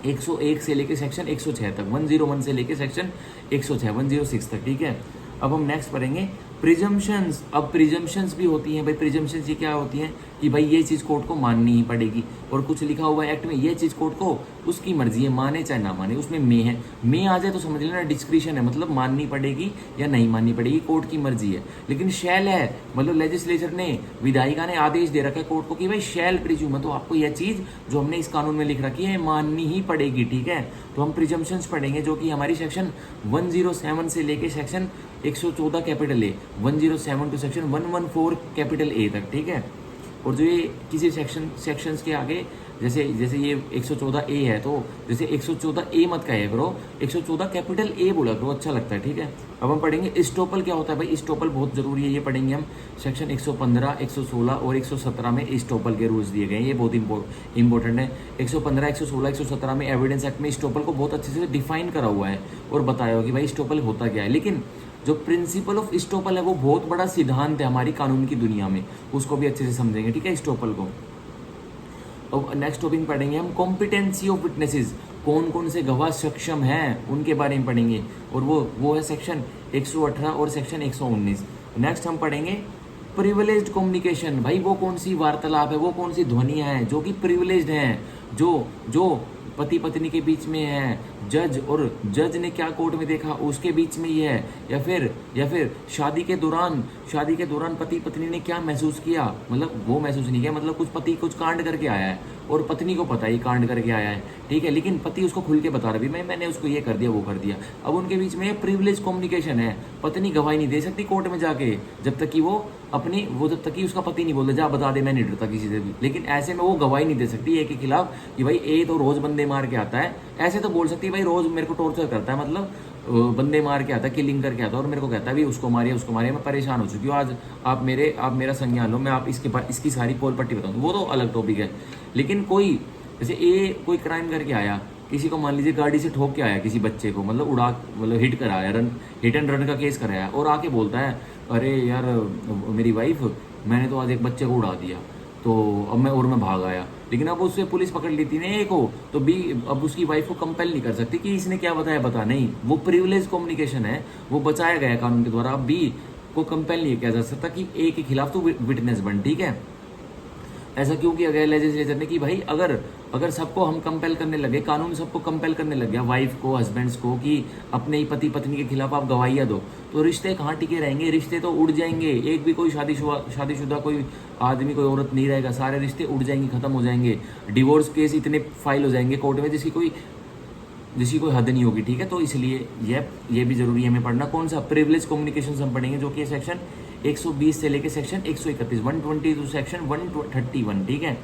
Speaker 1: 101 से लेके सेक्शन 106 तक, 101 से लेके सेक्शन 106 106 तक, ठीक है। अब हम नेक्स्ट पढ़ेंगे प्रिजम्पशंस। अब प्रिजम्पशंस भी होती हैं भाई, प्रिजम्पशंस ये क्या होती हैं कि भाई ये चीज़ कोर्ट को माननी ही पड़ेगी, और कुछ लिखा हुआ है एक्ट में, ये चीज़ कोर्ट को उसकी मर्जी है, माने चाहे ना माने, उसमें मे है, मे आ जाए तो समझ लेना डिस्क्रिशन है, मतलब माननी पड़ेगी या नहीं माननी पड़ेगी, कोर्ट की मर्जी है। लेकिन शैल है, मतलब लेजिस्लेचर ने, विधायिका ने आदेश दे रखा है कोर्ट को कि भाई शैल प्रिज्यूम है, तो आपको यह चीज़ जो हमने इस कानून में लिख रखी है माननी ही पड़ेगी, ठीक है। तो हम प्रिजम्पशंस पढ़ेंगे जो कि हमारी सेक्शन 107 से लेके section 114 capital A, 107 to section 114 capital A तक, ठीक है। और जो ये किसी सेक्शंस के आगे जैसे ये 114 ए है, तो जैसे 114 ए मत कहे करो, 114 कैपिटल ए बोला करो, अच्छा लगता है, ठीक है। अब हम पढ़ेंगे इस्टोपल क्या होता है भाई, इस्टोपल बहुत जरूरी है, ये पढ़ेंगे हम। सेक्शन 115, 116 और 117 में इस्टोपल के रूल्स दिए गए हैं, ये बहुत इंपॉर्टेंट है। 115, 116, 117 में एविडेंस एक्ट में इस्टोपल को बहुत अच्छे से डिफाइन करा हुआ है और बताया हुआ कि भाई इस्टोपल होता क्या है। लेकिन जो प्रिंसिपल ऑफ इस्टोपल है वो बहुत बड़ा सिद्धांत है हमारी कानून की दुनिया में, उसको भी अच्छे से समझेंगे, ठीक है, इस्टोपल को। अब नेक्स्ट टॉपिक पढ़ेंगे हम कॉम्पिटेंसी ऑफ विटनेसेस, कौन कौन से गवाह सक्षम हैं उनके बारे में पढ़ेंगे, और वो है सेक्शन 118 और सेक्शन 119। नेक्स्ट हम पढ़ेंगे प्रिविलेज्ड कम्युनिकेशन। भाई वो कौन सी वार्तालाप है, वो कौन सी ध्वनियाँ हैं जो कि प्रिविलेज्ड हैं, जो पति पत्नी के बीच में है, जज ने क्या कोर्ट में देखा उसके बीच में ही है, या फिर शादी के दौरान पति पत्नी ने क्या महसूस किया, मतलब वो महसूस नहीं किया, मतलब पति कुछ कांड करके आया है और पत्नी को पता ही कांड करके आया है, ठीक है, लेकिन पति उसको खुल के बता रहा भी मैंने उसको ये कर दिया वो कर दिया। अब उनके बीच में प्रिविलेज कम्युनिकेशन है, पत्नी गवाही नहीं दे सकती कोर्ट में जाके जब तक कि उसका पति नहीं बोलता जा बता दे मैं नहीं डरता किसी से भी, लेकिन ऐसे में वो गवाही नहीं दे सकती ए के खिलाफ कि भाई ए तो रोज बंदे मार के आता है, ऐसे तो बोल सकती है भाई रोज मेरे को टॉर्चर करता है, मतलब बंदे मार के आता, किलिंग करके आता और मेरे को कहता है भी उसको मारिए, मैं परेशान हो चुकी हूँ आज, आप मेरा संज्ञान लो, मैं आप इसकी सारी पोल पट्टी बताऊँ, वो तो अलग टॉपिक है। लेकिन कोई जैसे कोई क्राइम करके आया, किसी को मान लीजिए गाड़ी से ठोक के आया किसी बच्चे को, मतलब हिट कराया, हिट एंड रन का केस कराया, और आके बोलता है अरे यार मेरी वाइफ, मैंने तो आज एक बच्चे को उड़ा दिया, तो अब मैं भाग आया। लेकिन अब उससे पुलिस पकड़ लेती ना ए को, तो बी अब उसकी वाइफ को कंपेल नहीं कर सकती कि इसने क्या बताया बता नहीं, वो प्रिविलेज कम्युनिकेशन है, वो बचाया गया कानून के द्वारा। अब बी को कंपेल नहीं किया जा सकता कि ए के खिलाफ तो विटनेस बन, ठीक है। ऐसा क्यों किया गया लेजिस्लेचर ने कि भाई अगर सबको हम कंपेल करने लगे, कानून सबको कंपेल करने लग गया, वाइफ को, हस्बैंड्स को, कि अपने ही पति पत्नी के खिलाफ आप गवाहियाँ दो, तो रिश्ते कहाँ टिके रहेंगे, रिश्ते तो उड़ जाएंगे। एक भी कोई शादीशुदा कोई आदमी, कोई औरत नहीं रहेगा, सारे रिश्ते उड़ जाएंगे, खत्म हो जाएंगे। डिवोर्स केस इतने फाइल हो जाएंगे कोर्ट में जिसकी कोई हद नहीं होगी, ठीक है। तो इसलिए ये भी जरूरी है हमें पढ़ना। कौन सा? प्रिविलेज कम्युनिकेशन हम पढ़ेंगे, जो कि सेक्शन 120 से लेके सेक्शन 131, 122 सेक्शन 131, ठीक है।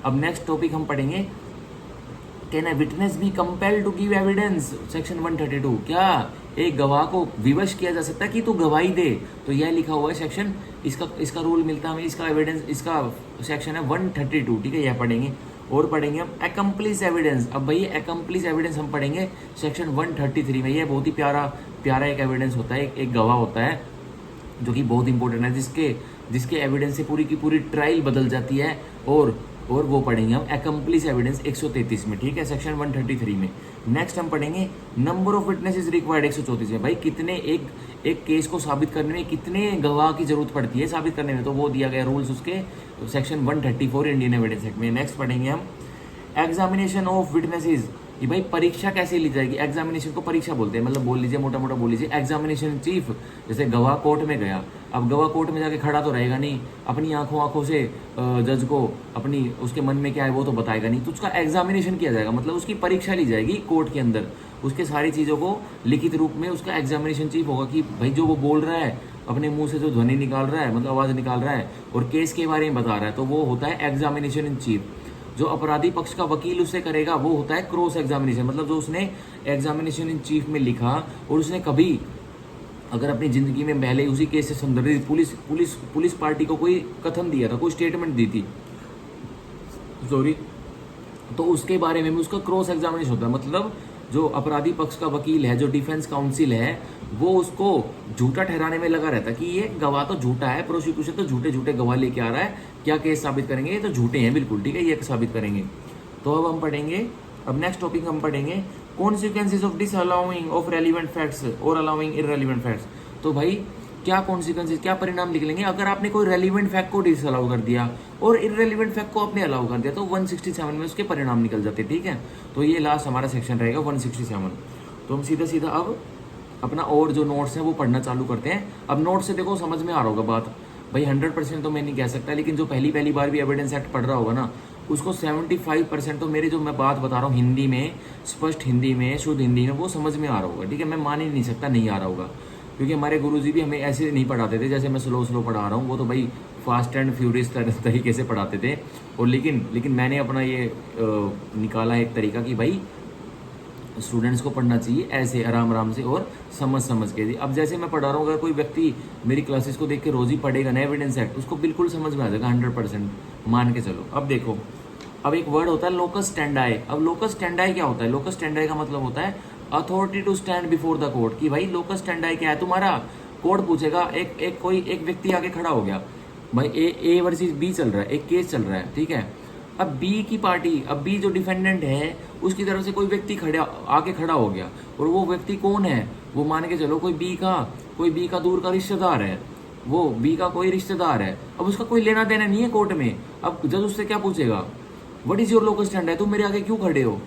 Speaker 1: अब नेक्स्ट टॉपिक हम पढ़ेंगे, can a witness be compelled to give evidence, section 132। क्या एक गवाह को विवश किया जा सकता है कि तू गवाही दे? तो यह लिखा हुआ है सेक्शन, इसका रूल मिलता है हमें, इसका एविडेंस, इसका सेक्शन है 132, ठीक है। यह पढ़ेंगे। और पढ़ेंगे हम एकम्प्लिस एविडेंस। अब भाई एकम्प्लिस एविडेंस हम पढ़ेंगे सेक्शन 133 में। यह बहुत ही प्यारा एक एविडेंस होता है, एक गवाह होता है जो कि बहुत इंपॉर्टेंट है, जिसके एविडेंस से पूरी की पूरी ट्रायल बदल जाती है। और वो पढ़ेंगे हम एकम्प्लिस एविडेंस 133 में, ठीक है, सेक्शन 133 में। नेक्स्ट हम पढ़ेंगे नंबर ऑफ विटनेसेस रिक्वायर्ड 134 में। भाई कितने एक केस को साबित करने में कितने गवाह की जरूरत पड़ती है साबित करने में, तो वो दिया गया रूल्स उसके सेक्शन 134 इंडियन एविडेंस एक्ट में। नेक्स्ट पढ़ेंगे हम एग्जामिनेशन ऑफ विटनेसेस, कि भाई परीक्षा कैसे ली जाएगी। एग्जामिनेशन को परीक्षा बोलते हैं, मतलब बोल लीजिए, मोटा मोटा बोल लीजिए। एग्जामिनेशन चीफ, जैसे गवाह कोर्ट में गया, अब गवाह कोर्ट में जाके खड़ा तो रहेगा नहीं, अपनी आंखों से जज को अपनी उसके मन में क्या है वो तो बताएगा नहीं, तो उसका एग्जामिनेशन किया जाएगा, मतलब उसकी परीक्षा ली जाएगी कोर्ट के अंदर। उसके सारी चीज़ों को लिखित रूप में उसका एग्जामिनेशन चीफ होगा कि भाई जो वो बोल रहा है, अपने मुंह से जो ध्वनि निकाल रहा है, मतलब आवाज़ निकाल रहा है और केस के बारे में बता रहा है, तो वो होता है एग्जामिनेशन इन चीफ। जो अपराधी पक्ष का वकील उससे करेगा वो होता है क्रॉस एग्जामिनेशन, मतलब जो उसने एग्जामिनेशन इन चीफ में लिखा और उसने कभी अगर अपनी जिंदगी में पहले उसी केस से संदर्भित पुलिस पार्टी को कोई कथन दिया था, कोई स्टेटमेंट दी थी, सॉरी, तो उसके बारे में भी उसका क्रॉस एग्जामिनेशन होता है। मतलब जो अपराधी पक्ष का वकील है, जो डिफेंस काउंसिल है, वो उसको झूठा ठहराने में लगा रहता है कि ये गवाह तो झूठा है, प्रोसिक्यूशन तो झूठे गवाह लेके आ रहा है, क्या केस साबित करेंगे, ये तो झूठे हैं बिल्कुल, ठीक है, ये साबित करेंगे। तो अब हम पढ़ेंगे, अब नेक्स्ट टॉपिक हम पढ़ेंगे consequences of disallowing of relevant facts और अलाउइंग इररेलेवेंट फैक्ट्स। तो भाई क्या कॉन्सिक्वेंसेज, क्या परिणाम निकलेंगे अगर आपने कोई रेलिवेंट फैक्ट को डिसअलाउ कर दिया और इररेलेवेंट फैक्ट को आपने अलाउ कर दिया, तो 167 में उसके परिणाम निकल जाते, ठीक है। तो ये लास्ट हमारा सेक्शन रहेगा 167। तो हम सीधा अब अपना और जो नोट्स हैं वो पढ़ना चालू करते हैं। अब नोट से देखो समझ में आ रहा होगा बात, भाई 100% तो मैं नहीं कह सकता, लेकिन जो पहली बार भी एविडेंस एक्ट पढ़ रहा होगा ना, उसको 75% तो मेरी जो मैं बात बता रहा हूँ हिंदी में, स्पष्ट हिंदी में, शुद्ध हिंदी में, वो समझ में आ रहा होगा, ठीक है। मैं मान ही नहीं सकता नहीं आ रहा होगा, क्योंकि हमारे गुरुजी भी हमें ऐसे नहीं पढ़ाते थे जैसे मैं स्लो पढ़ा रहा हूँ, वो तो भाई फास्ट एंड फ्यूरियस तरीके से पढ़ाते थे। और लेकिन मैंने अपना ये निकाला एक तरीका कि भाई स्टूडेंट्स को पढ़ना चाहिए ऐसे आराम से और समझ के। अब जैसे मैं पढ़ा रहा हूँ, अगर कोई व्यक्ति मेरी क्लासेस को देख के रोज ही पढ़ेगा ना एविडेंस एक्ट, उसको बिल्कुल समझ में आ जाएगा 100%, मान के चलो। अब देखो, अब एक वर्ड होता है लोकस स्टैंडाई। अब लोकस स्टैंडाई क्या होता है? लोकस स्टैंडाई का मतलब होता है authority to stand before the court, कि भाई लोकस स्टैंडाई क्या है, तुम्हारा कोर्ट पूछेगा, एक व्यक्ति आगे खड़ा हो गया, भाई ए वर्सेस बी चल रहा है, एक केस चल रहा है, ठीक है। अब बी की पार्टी, अब बी जो डिफेंडेंट है उसकी तरफ से कोई व्यक्ति आके खड़ा हो गया, और वो व्यक्ति कौन है? वो मान के चलो कोई बी का दूर का रिश्तेदार है, वो बी का कोई रिश्तेदार है। अब उसका कोई लेना देना नहीं है कोर्ट में। अब जज उससे क्या पूछेगा, what is your locus stand, है तुम मेरे आगे क्यों खड़े हो?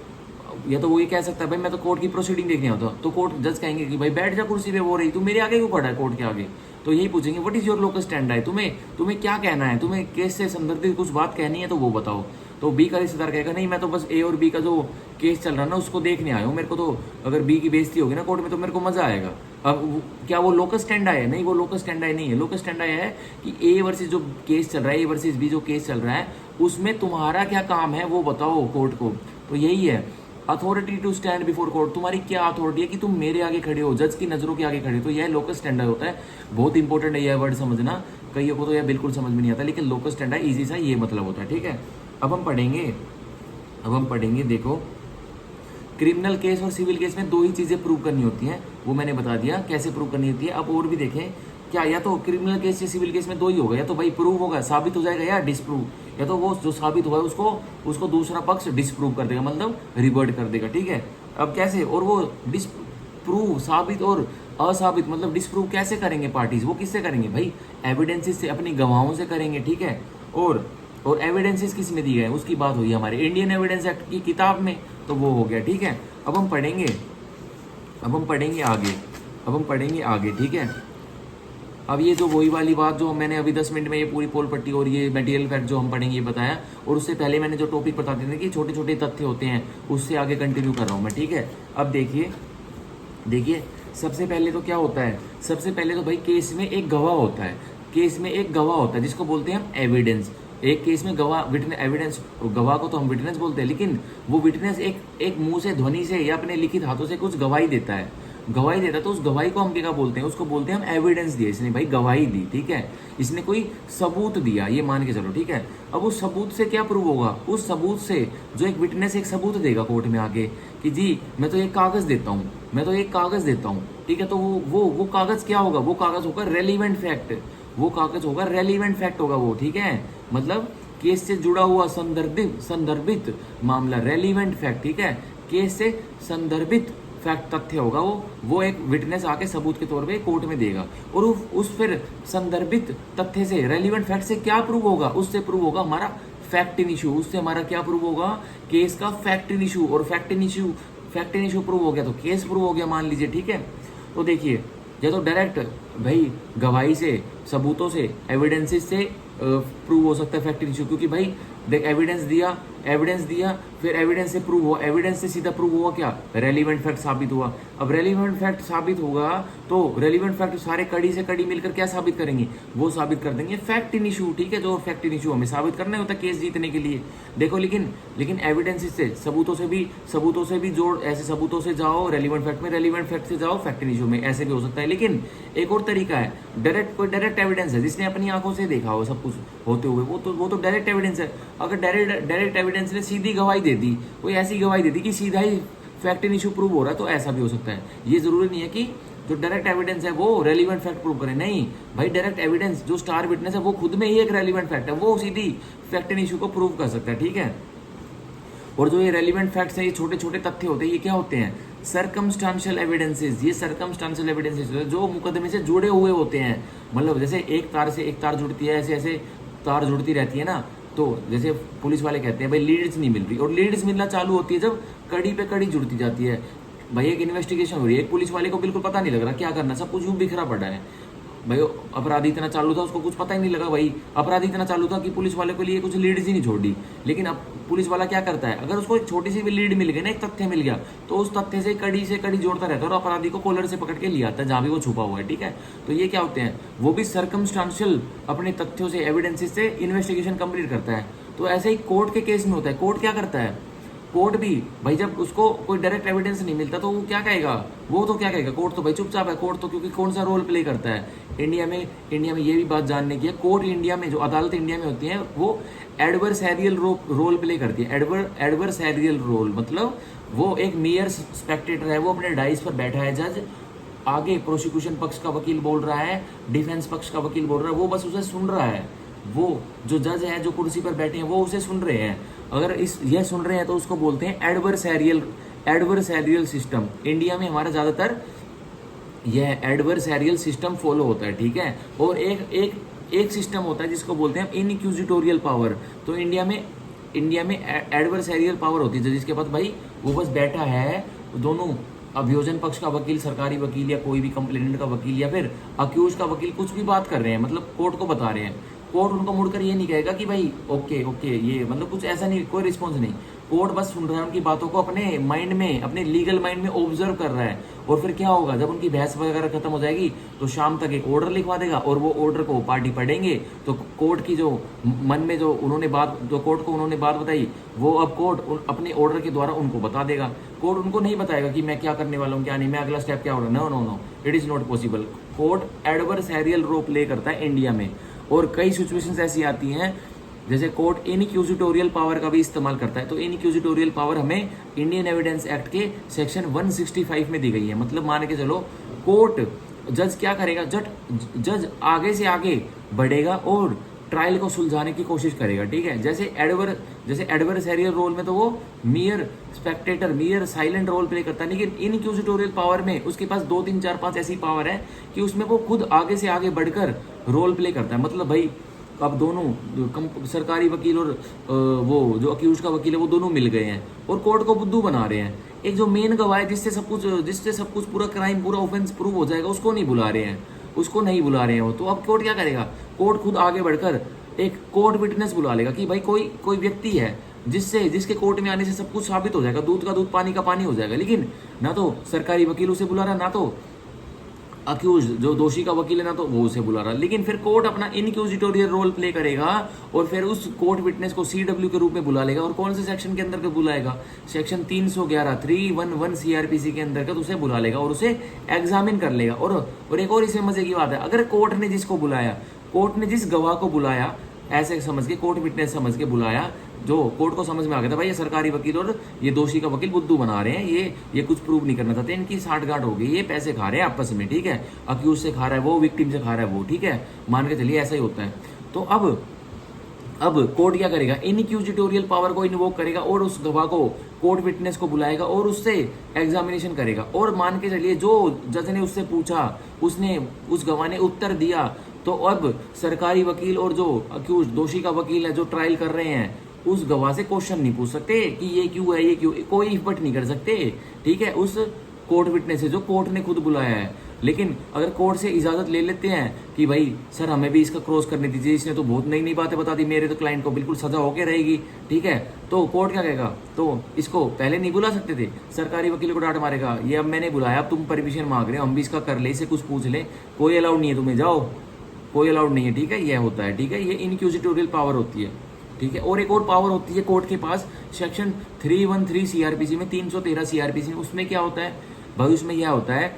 Speaker 1: या तो वो ये कह सकता है भाई मैं तो कोर्ट की प्रोसीडिंग देखने आता हूँ, तो कोर्ट जज कहेंगे कि भाई बैठ जा कुर्सी पे, वो रही तू मेरे आगे क्यों खड़ा है कोर्ट के आगे। तो यही पूछेंगे what is your locus stand, है तुम्हें क्या कहना है, तुम्हें केस से संदर्भित कुछ बात कहनी है तो वो बताओ। तो बी का रिश्तेदार कहेगा नहीं, मैं तो बस ए और बी का जो केस चल रहा है ना उसको देखने आया हूँ, मेरे को तो अगर बी की बेइज्जती होगी ना कोर्ट में तो मेरे को मजा आएगा। अब क्या वो लोकस स्टैंड है? नहीं, वो लोकस स्टैंड नहीं है। लोकस स्टैंड है कि ए वर्सेस जो केस चल रहा है, ए वर्सेस बी जो केस चल रहा है, उसमें तुम्हारा क्या काम है वो बताओ कोर्ट को। तो यही है। Authority to stand before court, तुम्हारी क्या अथॉरिटी है कि तुम मेरे आगे खड़े हो, जज की नजरों के आगे खड़े हो। तो यह लोकस स्टैंडर्ड होता है, बहुत इंपॉर्टेंट है यह वर्ड समझना, कईयों को तो यह बिल्कुल समझ में नहीं आता, लेकिन लोकस स्टैंडर्ड इजी सा ये मतलब होता है, ठीक है। अब हम पढ़ेंगे देखो, क्रिमिनल केस और सिविल केस में दो ही चीजें प्रूव करनी होती हैं, वो मैंने बता दिया कैसे प्रूव करनी होती है। अब और भी देखें क्या, या तो क्रिमिनल केस या सिविल केस में दो ही होगा, या तो भाई प्रूव होगा, साबित हो जाएगा, या डिसप्रूव, या तो वो जो साबित हुआ है उसको दूसरा पक्ष डिसप्रूव कर देगा, मतलब रिवर्ट कर देगा, ठीक है। अब कैसे, और वो डिसप्रूव, साबित और असाबित मतलब डिसप्रूव कैसे करेंगे पार्टीज, वो किससे करेंगे भाई, एविडेंसेस से, अपनी गवाहों से करेंगे, ठीक है। और एविडेंसेस किस में दिए गए उसकी बात हुई हमारे इंडियन एविडेंस एक्ट की किताब में, तो वो हो गया, ठीक है। अब हम पढ़ेंगे आगे, ठीक है। अब ये जो वही वाली बात जो मैंने अभी 10 मिनट में ये पूरी पोल पट्टी और ये मटेरियल फैक्ट जो हम पढ़ेंगे ये बताया, और उससे पहले मैंने जो टॉपिक बताते थे कि छोटे छोटे तथ्य होते हैं, उससे आगे कंटिन्यू कर रहा हूँ मैं, ठीक है। अब देखिए सबसे पहले तो क्या होता है, सबसे पहले तो भाई केस में एक गवाह होता है, जिसको बोलते हैं हम एविडेंस। एक केस में गवाह, विटनेस, एविडेंस, गवाह को तो हम विटनेस बोलते हैं, लेकिन वो विटनेस एक मुंह से, ध्वनि से या अपने लिखित हाथों से कुछ गवाही देता है, तो उस गवाही को हम क्या बोलते हैं, उसको बोलते हैं हम एविडेंस दिया, इसने भाई गवाही दी, ठीक है, इसने कोई सबूत दिया, ये मान के चलो, ठीक है। अब उस सबूत से क्या प्रूव होगा, उस सबूत से जो एक विटनेस एक सबूत देगा कोर्ट में आगे कि जी मैं तो एक कागज देता हूँ, ठीक है, तो वो कागज क्या होगा, वो कागज होगा रेलिवेंट फैक्ट, होगा वो, ठीक है, मतलब केस से जुड़ा हुआ संदर्भित मामला, रेलिवेंट फैक्ट, ठीक है, केस से संदर्भित फैक्ट, तथ्य होगा वो एक विटनेस आके सबूत के तौर पे कोर्ट में देगा, और उस फिर संदर्भित तथ्य से, रेलिवेंट फैक्ट से क्या प्रूव होगा, उससे प्रूव होगा हमारा फैक्ट इन इशू, उससे हमारा क्या प्रूव होगा, केस का फैक्ट इन इशू, और फैक्ट इन इशू प्रूव हो गया तो केस प्रूव हो गया, मान लीजिए, ठीक है। तो देखिए या तो डायरेक्ट भाई गवाही से, सबूतों से, एविडेंसेस से प्रूव हो सकता है फैक्ट इशू, क्योंकि भाई देख एविडेंस दिया, फिर एविडेंस से प्रूव हुआ, एविडेंस से सीधा प्रूव हुआ क्या, रेलिवेंट फैक्ट साबित हुआ। अब रेलिवेंट फैक्ट साबित होगा तो रेलिवेंट फैक्ट सारे कड़ी से कड़ी मिलकर क्या साबित करेंगे, वो साबित कर देंगे फैक्ट इन इशू, ठीक है। जो फैक्ट इन इशू हमें साबित करना होता है केस जीतने के लिए, देखो, लेकिन एविडेंस से, सबूतों से भी जोड़, ऐसे सबूतों से जाओ रेलिवेंट फैक्ट में, रेलिवेंट फैक्ट से जाओ फैक्ट इन इशू में, ऐसे भी हो सकता है। लेकिन एक और तरीका है, कोई डायरेक्ट एविडेंस है, जिसने अपनी आंखों से देखा हो सब कुछ होते हुए, वो तो डायरेक्ट एविडेंस है। अगर डायरेक्ट एविडेंस ने सीधी गवाही दे दी, कोई ऐसी गवाही दे दी कि सीधा ही फैक्ट इन इशू प्रूव हो रहा है, तो ऐसा भी हो सकता है। ये जरूरी नहीं है कि जो डायरेक्ट एविडेंस है वो रेलिवेंट फैक्ट प्रूव करे, नहीं भाई, डायरेक्ट एविडेंस जो स्टार विटनेस है वो खुद में ही एक रेलिवेंट फैक्ट है, वो सीधी फैक्ट इन इशू को प्रूव कर सकता है, ठीक है। और जो ये रेलिवेंट फैक्ट्स है, ये छोटे छोटे तथ्य होते हैं, ये क्या होते हैं, सर्कमस्टांशियल एविडेंसेस। ये सर्कमस्टांशियल एविडेंसेस जो मुकदमे से जुड़े हुए होते हैं, मतलब जैसे एक तार से एक तार जुड़ती है, ऐसे ऐसे तार जुड़ती रहती है ना, तो जैसे पुलिस वाले कहते हैं भाई लीड्स नहीं मिल रही, और लीड्स मिलना चालू होती है जब कड़ी पे कड़ी जुड़ती जाती है। भाई एक इन्वेस्टिगेशन हो रही है, एक पुलिस वाले को बिल्कुल पता नहीं लग रहा क्या करना, सब कुछ यूं बिखरा पड़ा है। भाई अपराधी इतना चालू था, उसको कुछ पता ही नहीं लगा, भाई अपराधी इतना चालू था कि पुलिस वाले के लिए कुछ लीड्स ही नहीं छोड़ी। लेकिन अब पुलिस वाला क्या करता है, अगर उसको एक छोटी सी भी लीड मिल गई ना, एक तथ्य मिल गया, तो उस तथ्य से कड़ी जोड़ता रहता है और अपराधी को कॉलर से पकड़ के ले आता है जहां भी वो छुपा हुआ है, ठीक है। तो ये क्या होते हैं, वो भी सर्कमस्टांशियल अपने तथ्यों से, एविडेंसेस से इन्वेस्टिगेशन कंप्लीट करता है। तो ऐसे ही कोर्ट के केस में होता है, कोर्ट क्या करता है, कोर्ट भी भाई जब उसको कोई डायरेक्ट एविडेंस नहीं मिलता तो वो क्या कहेगा, कोर्ट तो भाई चुपचाप है, कोर्ट तो क्योंकि कौन सा रोल प्ले करता है इंडिया में ये भी बात जानने की है, कोर्ट इंडिया में, जो अदालत इंडिया में होती है वो एडवर्सैरियल रोल प्ले करती है। एडवर्सैरियल रोल मतलब वो एक मेयर स्पेक्टेटर है, वो अपने डाइस पर बैठा है, जज आगे प्रोसिक्यूशन पक्ष का वकील बोल रहा है, डिफेंस पक्ष का वकील बोल रहा है, वो बस उसे सुन रहा है। वो जो जज है, जो कुर्सी पर बैठे हैं, वो उसे सुन रहे हैं। अगर यह सुन रहे हैं तो उसको बोलते हैं एडवर्सैरियल सिस्टम। इंडिया में हमारा ज्यादातर यह एडवर्सैरियल सिस्टम फॉलो होता है, ठीक है। और एक सिस्टम होता है जिसको बोलते हैं इनक्यूजिटोरियल पावर। तो इंडिया में एडवर्सैरियल पावर होती है, जिसके पास भाई वो बस बैठा है, दोनों अभियोजन पक्ष का वकील, सरकारी वकील या कोई भी कंप्लेनेंट का वकील या फिर अक्यूज का वकील कुछ भी बात कर रहे हैं, मतलब कोर्ट को बता रहे हैं, कोर्ट उनको मुड़कर ये नहीं कहेगा कि भाई ओके ओके, ये मतलब कुछ ऐसा नहीं, कोई रिस्पॉन्स नहीं। कोर्ट बस सुन रहा है उनकी बातों को, अपने माइंड में, अपने लीगल माइंड में ऑब्जर्व कर रहा है। और फिर क्या होगा, जब उनकी बहस वगैरह खत्म हो जाएगी तो शाम तक एक ऑर्डर लिखवा देगा, और वो ऑर्डर को पार्टी पढ़ेंगे तो कोर्ट की जो मन में जो उन्होंने बात, जो कोर्ट को उन्होंने बात बताई, वो अब कोर्ट अपने ऑर्डर के द्वारा उनको बता देगा। कोर्ट उनको नहीं बताएगा कि मैं क्या करने वाला हूँ क्या नहीं, मैं अगला स्टेप क्या होगा। No no no, it is not possible. Court adversarial role play करता है इंडिया में, और कई सिचुएशंस ऐसी आती हैं जैसे कोर्ट इनक्यूजिटोरियल पावर का भी इस्तेमाल करता है। तो इनक्यूजिटोरियल पावर हमें इंडियन एविडेंस एक्ट के सेक्शन 165 में दी गई है। मतलब मान के चलो, कोर्ट, जज क्या करेगा, जज आगे से आगे बढ़ेगा और ट्रायल को सुलझाने की कोशिश करेगा, ठीक है। जैसे एडवर्सरियल रोल में तो वो mere spectator, mere silent role play करता है, लेकिन इनक्यूजिटोरियल पावर में उसके पास 2 3 4 5 ऐसी पावर है कि उसमें वो खुद आगे से आगे बढ़कर रोल प्ले करता है। मतलब भाई अब दोनों सरकारी वकील और वो जो अक्यूज का वकील है, वो दोनों मिल गए हैं और कोर्ट को बुद्धू बना रहे हैं। एक जो मेन गवाह है जिससे सब कुछ पूरा क्राइम, पूरा ऑफेंस प्रूव हो जाएगा, उसको नहीं बुला रहे हैं, उसको नहीं बुला रहे हैं वो। तो अब कोर्ट क्या करेगा, कोर्ट खुद आगे बढ़कर एक कोर्ट विटनेस बुला लेगा कि भाई कोई व्यक्ति है जिसके कोर्ट में आने से सब कुछ साबित हो जाएगा, दूध का दूध पानी का पानी हो जाएगा। लेकिन ना तो सरकारी वकील उसे बुला रहा, ना तो अक्यूज जो दोषी का वकील है ना तो वो उसे बुला रहा। लेकिन फिर कोर्ट अपना इनक्यूजिटोरियल रोल प्ले करेगा और फिर उस कोर्ट विटनेस को सीडब्ल्यू के रूप में बुला लेगा। और कौन से सेक्शन के अंतर्गत बुलाएगा, सेक्शन 311 सीआरपीसी के अंतर्गत उसे बुला लेगा और उसे एग्जामिन कर लेगा। और एक और इसमें मजे की बात है, अगर कोर्ट ने जिसको बुलाया, कोर्ट ने जिस गवाह को बुलाया, ऐसे समझ के कोर्ट विटनेस समझ के बुलाया, जो कोर्ट को समझ में आ गया था भाई ये सरकारी वकील और ये दोषी का वकील बुद्धू बना रहे हैं, ये कुछ प्रूव नहीं करना चाहते, इनकी साठगांठ हो गई, ये पैसे खा रहे हैं आपस में, ठीक है, अक्यूज से खा रहा है वो, विक्टिम से खा रहा है वो, ठीक है, मान के चलिए ऐसा ही होता है। तो अब कोर्ट क्या करेगा, इनक्यूजिटोरियल पावर को इन्वोक करेगा और उस गवाह को, कोर्ट विटनेस को बुलाएगा और उससे एग्जामिनेशन करेगा। और मान के चलिए जो जज ने उससे पूछा, उसने उस गवाह ने उत्तर दिया, तो अब सरकारी वकील और जो अक्यूज दोषी का वकील है जो ट्रायल कर रहे हैं, उस गवाह से क्वेश्चन नहीं पूछ सकते कि ये क्यों है, ये क्यों, कोई इफर्ट नहीं कर सकते, ठीक है, उस कोर्ट विटनेस से जो कोर्ट ने खुद बुलाया है। लेकिन अगर कोर्ट से इजाजत ले लेते हैं कि भाई सर हमें भी इसका क्रॉस करने दीजिए, इसने तो बहुत नई नई बातें बता दी, मेरे तो क्लाइंट को बिल्कुल सजा होके रहेगी, ठीक है, तो कोर्ट क्या कहेगा, तो इसको पहले नहीं बुला सकते थे, सरकारी वकील को डांट मारेगा, ये अब मैंने बुलाया, अब तुम परमिशन मांग रहे हो, हम भी इसका कर ले, इसे कुछ पूछ ले, कोई अलाउड नहीं है, तुम्हें जाओ, कोई अलाउड नहीं है, ठीक है, यह होता है, ठीक है, ये इनक्यूजिटोरियल पावर होती है, ठीक है। और एक और पावर होती है कोर्ट के पास, सेक्शन 313 सीआरपीसी में, 313 सीआरपीसी में, उसमें क्या होता है भाई, उसमें क्या होता है,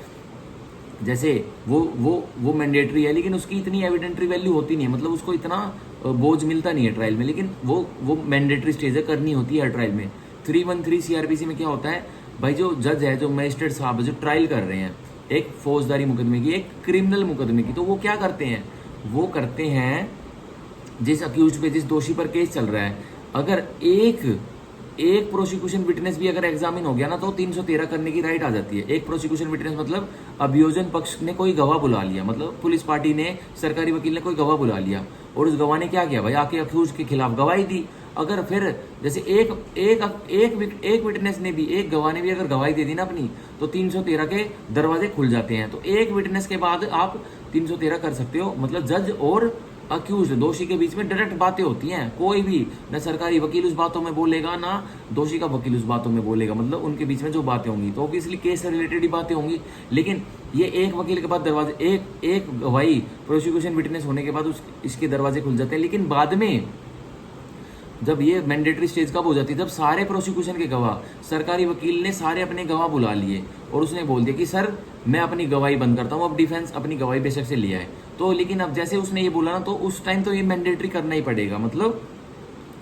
Speaker 1: जैसे वो मैंडेटरी है लेकिन उसकी इतनी एविडेंटरी वैल्यू होती नहीं है, मतलब उसको इतना बोझ मिलता नहीं है ट्रायल में, लेकिन वो मैंडेटरी स्टेज है, करनी होती है हर ट्रायल में। 313 सीआरपीसी में क्या होता है भाई, जो जज है, जो मजिस्ट्रेट साहब जो ट्रायल कर रहे हैं एक फौजदारी मुकदमे की, एक क्रिमिनल मुकदमे की, तो वो क्या करते हैं, वो करते हैं जिस अक्यूज पे, जिस दोषी पर केस चल रहा है, अगर एक प्रोसिक्यूशन विटनेस भी अगर एग्जामिन हो गया ना, तो 313 करने की राइट आ जाती है। एक प्रोसिक्यूशन विटनेस मतलब अभियोजन पक्ष ने कोई गवाह बुला लिया, मतलब पुलिस पार्टी ने, सरकारी वकील ने कोई गवाह बुला लिया और उस गवाह ने क्या किया भाई, आके अक्यूज के खिलाफ गवाही दी। अगर फिर जैसे एक विटनेस ने भी, एक गवाह ने भी अगर गवाही दे दी ना अपनी, तो 313 के दरवाजे खुल जाते हैं। तो एक विटनेस के बाद आप 313 कर सकते हो, मतलब जज और अक्यूज दोषी के बीच में डायरेक्ट बातें होती हैं, कोई भी ना सरकारी वकील उस बातों में बोलेगा ना दोषी का वकील उस बातों में बोलेगा, मतलब उनके बीच में जो बातें होंगी तो ऑब्वियसली केस से रिलेटेड ही बातें होंगी। लेकिन ये एक वकील के बाद दरवाजे, एक गवाही प्रोसिक्यूशन विटनेस होने के बाद इसके दरवाजे खुल जाते हैं। लेकिन बाद में जब ये मैंडेटरी स्टेज कब हो जाती है, जब सारे प्रोसिक्यूशन के गवाह, सरकारी वकील ने सारे अपने गवाह बुला लिए और उसने बोल दिया कि सर मैं अपनी गवाही बंद करता हूँ, अब डिफेंस अपनी गवाही बेशक से लिया है, तो लेकिन अब जैसे उसने ये बोला ना, तो उस टाइम तो ये मैंडेटरी करना ही पड़ेगा, मतलब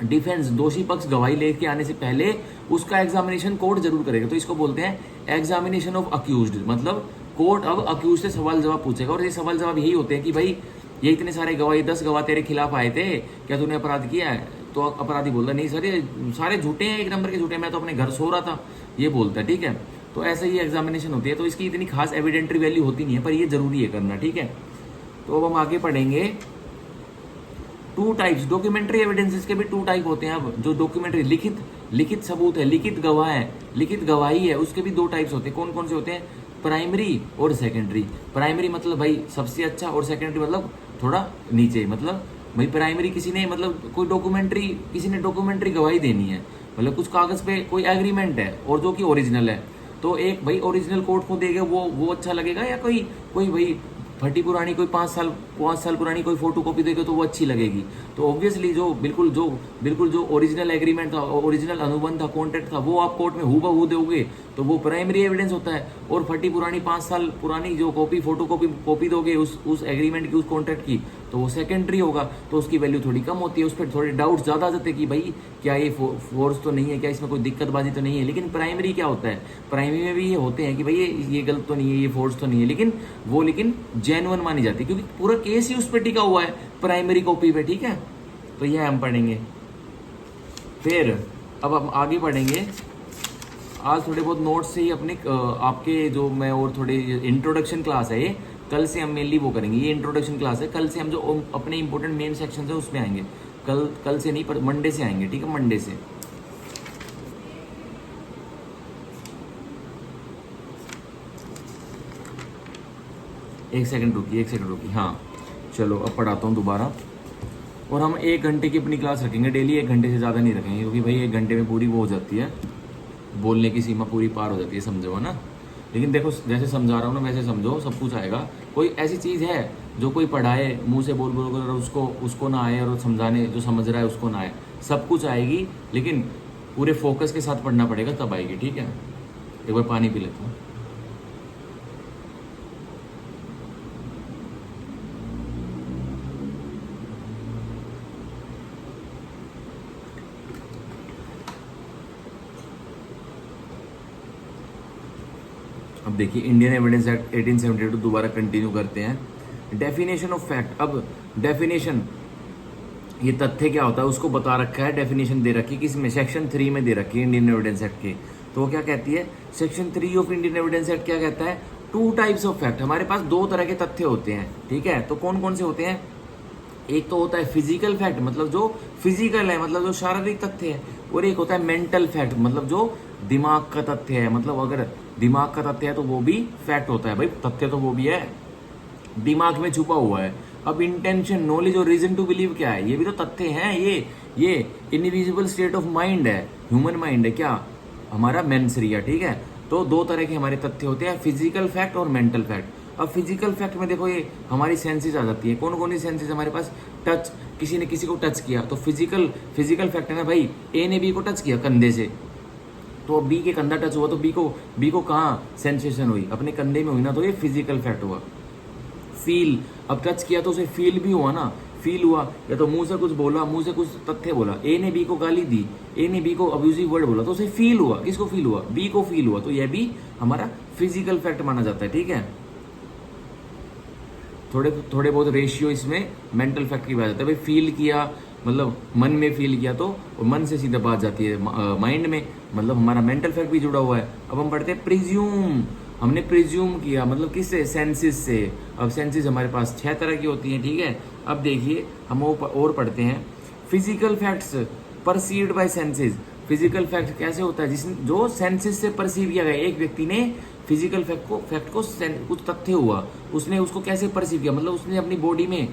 Speaker 1: डिफेंस, दोषी पक्ष गवाही लेके आने से पहले उसका एग्जामिनेशन कोर्ट जरूर करेगा। तो इसको बोलते हैं एग्जामिनेशन ऑफ अक्यूज्ड, मतलब कोर्ट अब अक्यूज से सवाल जवाब पूछेगा। और ये सवाल जवाब यही होते हैं कि भाई ये इतने सारे गवाही, 10 गवाह तेरे खिलाफ आए थे, क्या तूने अपराध किया है, तो अपराधी बोलता नहीं सर ये सारे झूठे हैं, एक नंबर के झूठे, मैं तो अपने घर सो रहा था, ये बोलता है, ठीक है। तो ऐसे ही एग्जामिनेशन होती है, तो इसकी इतनी खास एविडेंटरी वैल्यू होती नहीं है, पर ये जरूरी है करना, ठीक है। तो अब हम आगे पढ़ेंगे 2 टाइप्स, डॉक्यूमेंट्री एविडेंसेस के भी 2 टाइप होते हैं। अब जो डॉक्यूमेंट्री लिखित सबूत है, लिखित गवाह है, लिखित गवाही है, उसके भी 2 टाइप्स होते हैं। कौन कौन से होते हैं, प्राइमरी और सेकेंडरी। प्राइमरी मतलब भाई सबसे अच्छा, और सेकेंडरी मतलब थोड़ा नीचे, मतलब भाई प्राइमरी किसी ने मतलब कोई डॉक्यूमेंट्री, किसी ने डॉक्यूमेंट्री गवाही देनी है, मतलब कुछ कागज पे कोई एग्रीमेंट है और जो कि ओरिजिनल है, तो एक भाई ओरिजिनल कोर्ट को देगा वो अच्छा लगेगा, या कोई कोई भाई फटी पुरानी कोई 5 साल पुरानी कोई फोटो कॉपी देगा तो वो अच्छी लगेगी। तो ऑब्वियसली जो बिल्कुल जो ओरिजिनल एग्रीमेंट था, ओरिजिनल अनुबंध था, कॉन्ट्रैक्ट था, वो आप कोर्ट में हूबहू दोगे तो वो प्राइमरी एविडेंस होता है। और फटी पुरानी 5 साल पुरानी जो फोटो कॉपी दोगे उस एग्रीमेंट की, उस कॉन्ट्रैक्ट की, तो वो सेकेंडरी होगा, तो उसकी वैल्यू थोड़ी कम होती है, उस पर थोड़े डाउट ज़्यादा आ जाते हैं कि भाई क्या ये फोर्स तो नहीं है, क्या इसमें कोई दिक्कतबाजी तो नहीं है। लेकिन प्राइमरी क्या होता है, प्राइमरी में भी ये होते हैं कि भाई ये गलत तो नहीं है, ये फोर्स तो नहीं है, लेकिन जेन्युइन मानी जाती है क्योंकि पूरा केस ही उस पर टिका हुआ है प्राइमरी कॉपी पे। ठीक है, तो ये हम पढ़ेंगे। फिर अब हम आगे पढ़ेंगे। आज थोड़े बहुत नोट्स से ही अपने आपके जो मैं और थोड़े इंट्रोडक्शन क्लास है, ये कल से हम मेनली वो करेंगे। ये इंट्रोडक्शन क्लास है, कल से हम जो अपने इंपॉर्टेंट मेन सेक्शन है उसमें आएंगे। कल से नहीं, पर मंडे से आएंगे। ठीक है, मंडे से। एक सेकंड रुकी। हाँ चलो, अब पढ़ाता हूँ दोबारा। और हम 1 घंटे की अपनी क्लास रखेंगे डेली, 1 घंटे से ज़्यादा नहीं रखेंगे क्योंकि भाई 1 घंटे में पूरी वो हो जाती है, बोलने की सीमा पूरी पार हो जाती है, समझो है ना। लेकिन देखो जैसे समझा रहा हूँ ना वैसे समझो, सब कुछ आएगा। कोई ऐसी चीज़ है जो कोई पढ़ाए मुंह से बोल कर उसको ना आए, और समझाने जो समझ रहा है उसको ना आए, सब कुछ आएगी, लेकिन पूरे फोकस के साथ पढ़ना पड़ेगा तब आएगी। ठीक है, एक बार पानी पी लेता हूँ। अब देखिए, इंडियन एविडेंस एक्ट 1872 दोबारा कंटिन्यू करते हैं। Definition of fact. अब डेफिनेशन, ये तथ्य क्या होता है उसको बता रखा है, डेफिनेशन दे रखी है किसमें, सेक्शन 3 में दे रखी है इंडियन एविडेंस एक्ट के। तो वो क्या कहती है, section 3 of Indian evidence act क्या कहता है, 2 टाइप्स ऑफ फैक्ट। हमारे पास 2 तरह के तथ्य होते हैं। ठीक है, तो कौन कौन से होते हैं, एक तो होता है फिजिकल फैक्ट, मतलब जो फिजिकल है, मतलब जो शारीरिक तथ्य है, और एक होता है मेंटल फैक्ट, मतलब जो दिमाग का तथ्य है। मतलब अगर दिमाग का तथ्य है तो वो भी फैक्ट होता है। भाई तथ्य तो वो भी है, दिमाग में छुपा हुआ है। अब इंटेंशन, नॉलेज और रीजन टू बिलीव क्या है, ये भी तो तथ्य हैं। ये इनविजिबल स्टेट ऑफ माइंड है, ह्यूमन माइंड है क्या, हमारा मेंसरिया। ठीक है, तो 2 तरह के हमारे तथ्य होते हैं, फिजिकल फैक्ट और मेंटल फैक्ट। अब फिजिकल फैक्ट में देखो, ये हमारी सेंसेस आ जाती है। कौन कौन सी सेंसेस हमारे पास, टच, किसी ने किसी को टच किया तो फिजिकल फैक्ट है ना भाई। ए ने बी को टच किया कंधे से, तो बी के कंधा टच हुआ, तो बी को कहाँ सेंसेशन हुई, अपने कंधे में हुई ना, तो ये फिजिकल फैक्ट हुआ। फील, अब टच किया तो उसे फील भी हुआ ना, फील हुआ, या तो मुंह से कुछ बोला, मुंह से कुछ तथ्य बोला, ए ने बी को गाली दी, ए ने बी को अब्यूजिव वर्ड बोला, तो उसे फील हुआ। किसको फील हुआ, बी को फील हुआ, तो यह भी हमारा फिजिकल फैक्ट माना जाता है। ठीक है, थोड़े बहुत रेशियो इसमें मेंटल फैक्ट की बात जाता है। भाई फील किया मतलब मन में फील किया, तो मन से सीधा बात जाती है माइंड में, मतलब हमारा मेंटल फैक्ट भी जुड़ा हुआ है। अब हम पढ़ते हैं प्रिज्यूम। हमने प्रिज्यूम किया मतलब किससे, सेंसिस से। अब सेंसिस हमारे पास 6 तरह की होती हैं। ठीक है, अब देखिए हम और पढ़ते हैं physical facts perceived bye senses. Physical fact कैसे होता है, जो सेंसेस से परसीव किया गया। एक व्यक्ति ने फिजिकल फैक्ट को कुछ तथ्य हुआ, उसने उसको कैसे परसीव किया, मतलब उसने अपनी बॉडी में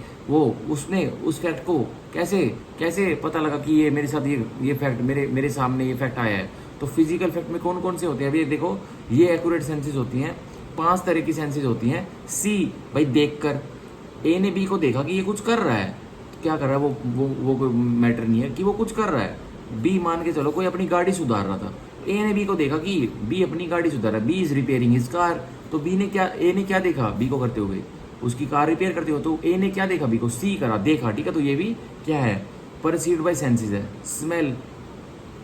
Speaker 1: उसने उस फैक्ट को कैसे पता लगा कि ये मेरे साथ ये फैक्ट मेरे सामने ये फैक्ट आया है। तो फिजिकल फैक्ट में कौन कौन से होते हैं, अभी देखो, ये एक्यूरेट सेंसेस होती हैं। 5 तरह की सेंसेस होती हैं। सी, भाई देखकर, ए ने बी को देखा कि ये कुछ कर रहा है, क्या कर रहा है वो कोई मैटर नहीं है कि वो कुछ कर रहा है। बी मान के चलो कोई अपनी गाड़ी सुधार रहा था, ए ने बी को देखा कि बी अपनी गाड़ी सुधार रहा है, B is repairing his car. तो ए ने क्या देखा बी को करते हुए, उसकी कार रिपेयर करते हुए, तो ए ने क्या देखा बी को, सी करा, देखा। ठीक है, तो ये भी क्या है, परसीव्ड बाय सेंसेस है। स्मेल,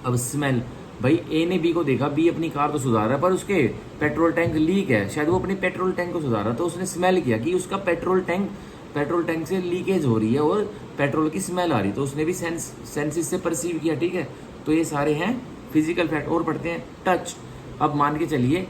Speaker 1: अब स्मेल, भाई ए ने बी को देखा, बी अपनी कार तो सुधार रहा है पर उसके पेट्रोल टैंक लीक है, शायद वो अपने पेट्रोल टैंक को सुधार रहा, तो उसने स्मेल किया कि उसका पेट्रोल टैंक से लीकेज हो रही है और पेट्रोल की स्मेल आ रही, तो उसने भी सेंसेस से परसीव किया। ठीक है, तो ये सारे हैं फिजिकल फैक्ट। और पढ़ते हैं टच। अब मान के चलिए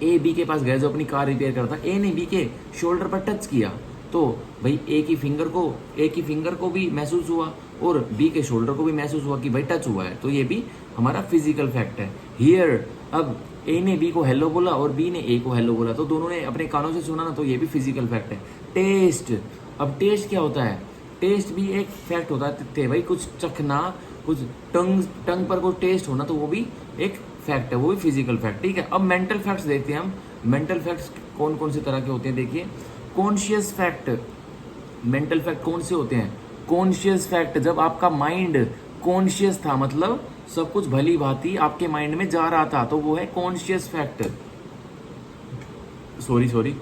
Speaker 1: ए बी के पास गया जो अपनी कार रिपेयर करता, ए ने बी के शोल्डर पर टच किया, तो भाई ए की फिंगर को भी महसूस हुआ और बी के शोल्डर को भी महसूस हुआ कि भाई टच हुआ है, तो ये भी हमारा फिजिकल फैक्ट है। हियर, अब ए ने बी को हेलो बोला और बी ने ए को हेलो बोला, तो दोनों ने अपने कानों से सुना ना, तो ये भी फिजिकल फैक्ट है। टेस्ट, अब टेस्ट क्या होता है, टेस्ट भी एक फैक्ट होता है तथ्य भाई, कुछ चखना, कुछ टंग पर कोई टेस्ट होना, तो वो भी एक फैक्ट है, वो भी फिजिकल फैक्ट। ठीक है, अब मेंटल फैक्ट्स देखते हैं हम। मेंटल फैक्ट्स कौन कौन से तरह के होते हैं देखिए। कॉन्शियस फैक्ट, मेंटल फैक्ट कौन से होते हैं? कॉन्शियस फैक्ट, जब आपका माइंड कॉन्शियस था, मतलब सब कुछ भली भांति आपके माइंड में जा रहा था, तो वो है conscious fact. Sorry,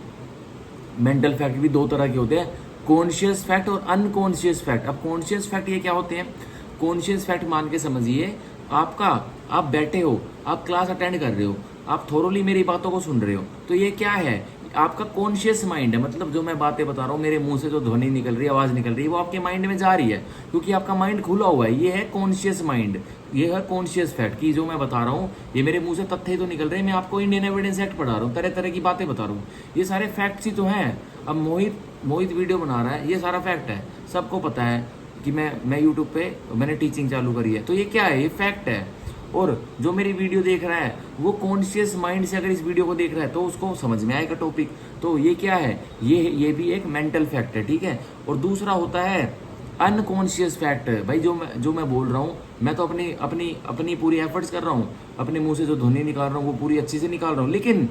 Speaker 1: mental fact भी दो तरह के होते हैं, कॉन्शियस फैक्ट और अनकॉन्शियस फैक्ट। अब कॉन्शियस फैक्ट ये क्या होते हैं? कॉन्शियस फैक्ट मान के समझिए, आप बैठे हो, आप क्लास अटेंड कर रहे हो, आप थोरोली मेरी बातों को सुन रहे हो, तो ये क्या है? आपका कॉन्शियस माइंड है, मतलब जो मैं बातें बता रहा हूँ, मेरे मुंह से जो ध्वनि निकल रही है, आवाज निकल रही है, वो आपके माइंड में जा रही है, क्योंकि आपका माइंड खुला हुआ है। ये है कॉन्शियस माइंड, ये है कॉन्शियस फैक्ट कि जो मैं बता रहा हूँ, ये मेरे मुंह से तथ्य तो निकल रहे हैं, मैं आपको इंडियन एविडेंस एक्ट पढ़ा रहा हूँ, तरह तरह की बातें बता रहा हूँ, ये सारे फैक्ट्स ही तो हैं। अब मोहित वीडियो बना रहा है, ये सारा फैक्ट है, सबको पता है कि मैं यूट्यूब पे मैंने टीचिंग चालू करी है, तो ये क्या है? ये फैक्ट है। और जो मेरी वीडियो देख रहा है वो कॉन्शियस माइंड से अगर इस वीडियो को देख रहा है तो उसको समझ में आएगा टॉपिक, तो ये क्या है? ये भी एक मेंटल फैक्ट है। ठीक है, और दूसरा होता है अनकॉन्शियस फैक्ट। भाई जो मैं बोल रहा हूँ, मैं तो अपनी पूरी एफर्ट्स कर रहा हूँ, अपने मुंह से जो ध्वनि निकाल रहा हूँ वो पूरी अच्छी से निकाल रहा हूँ, लेकिन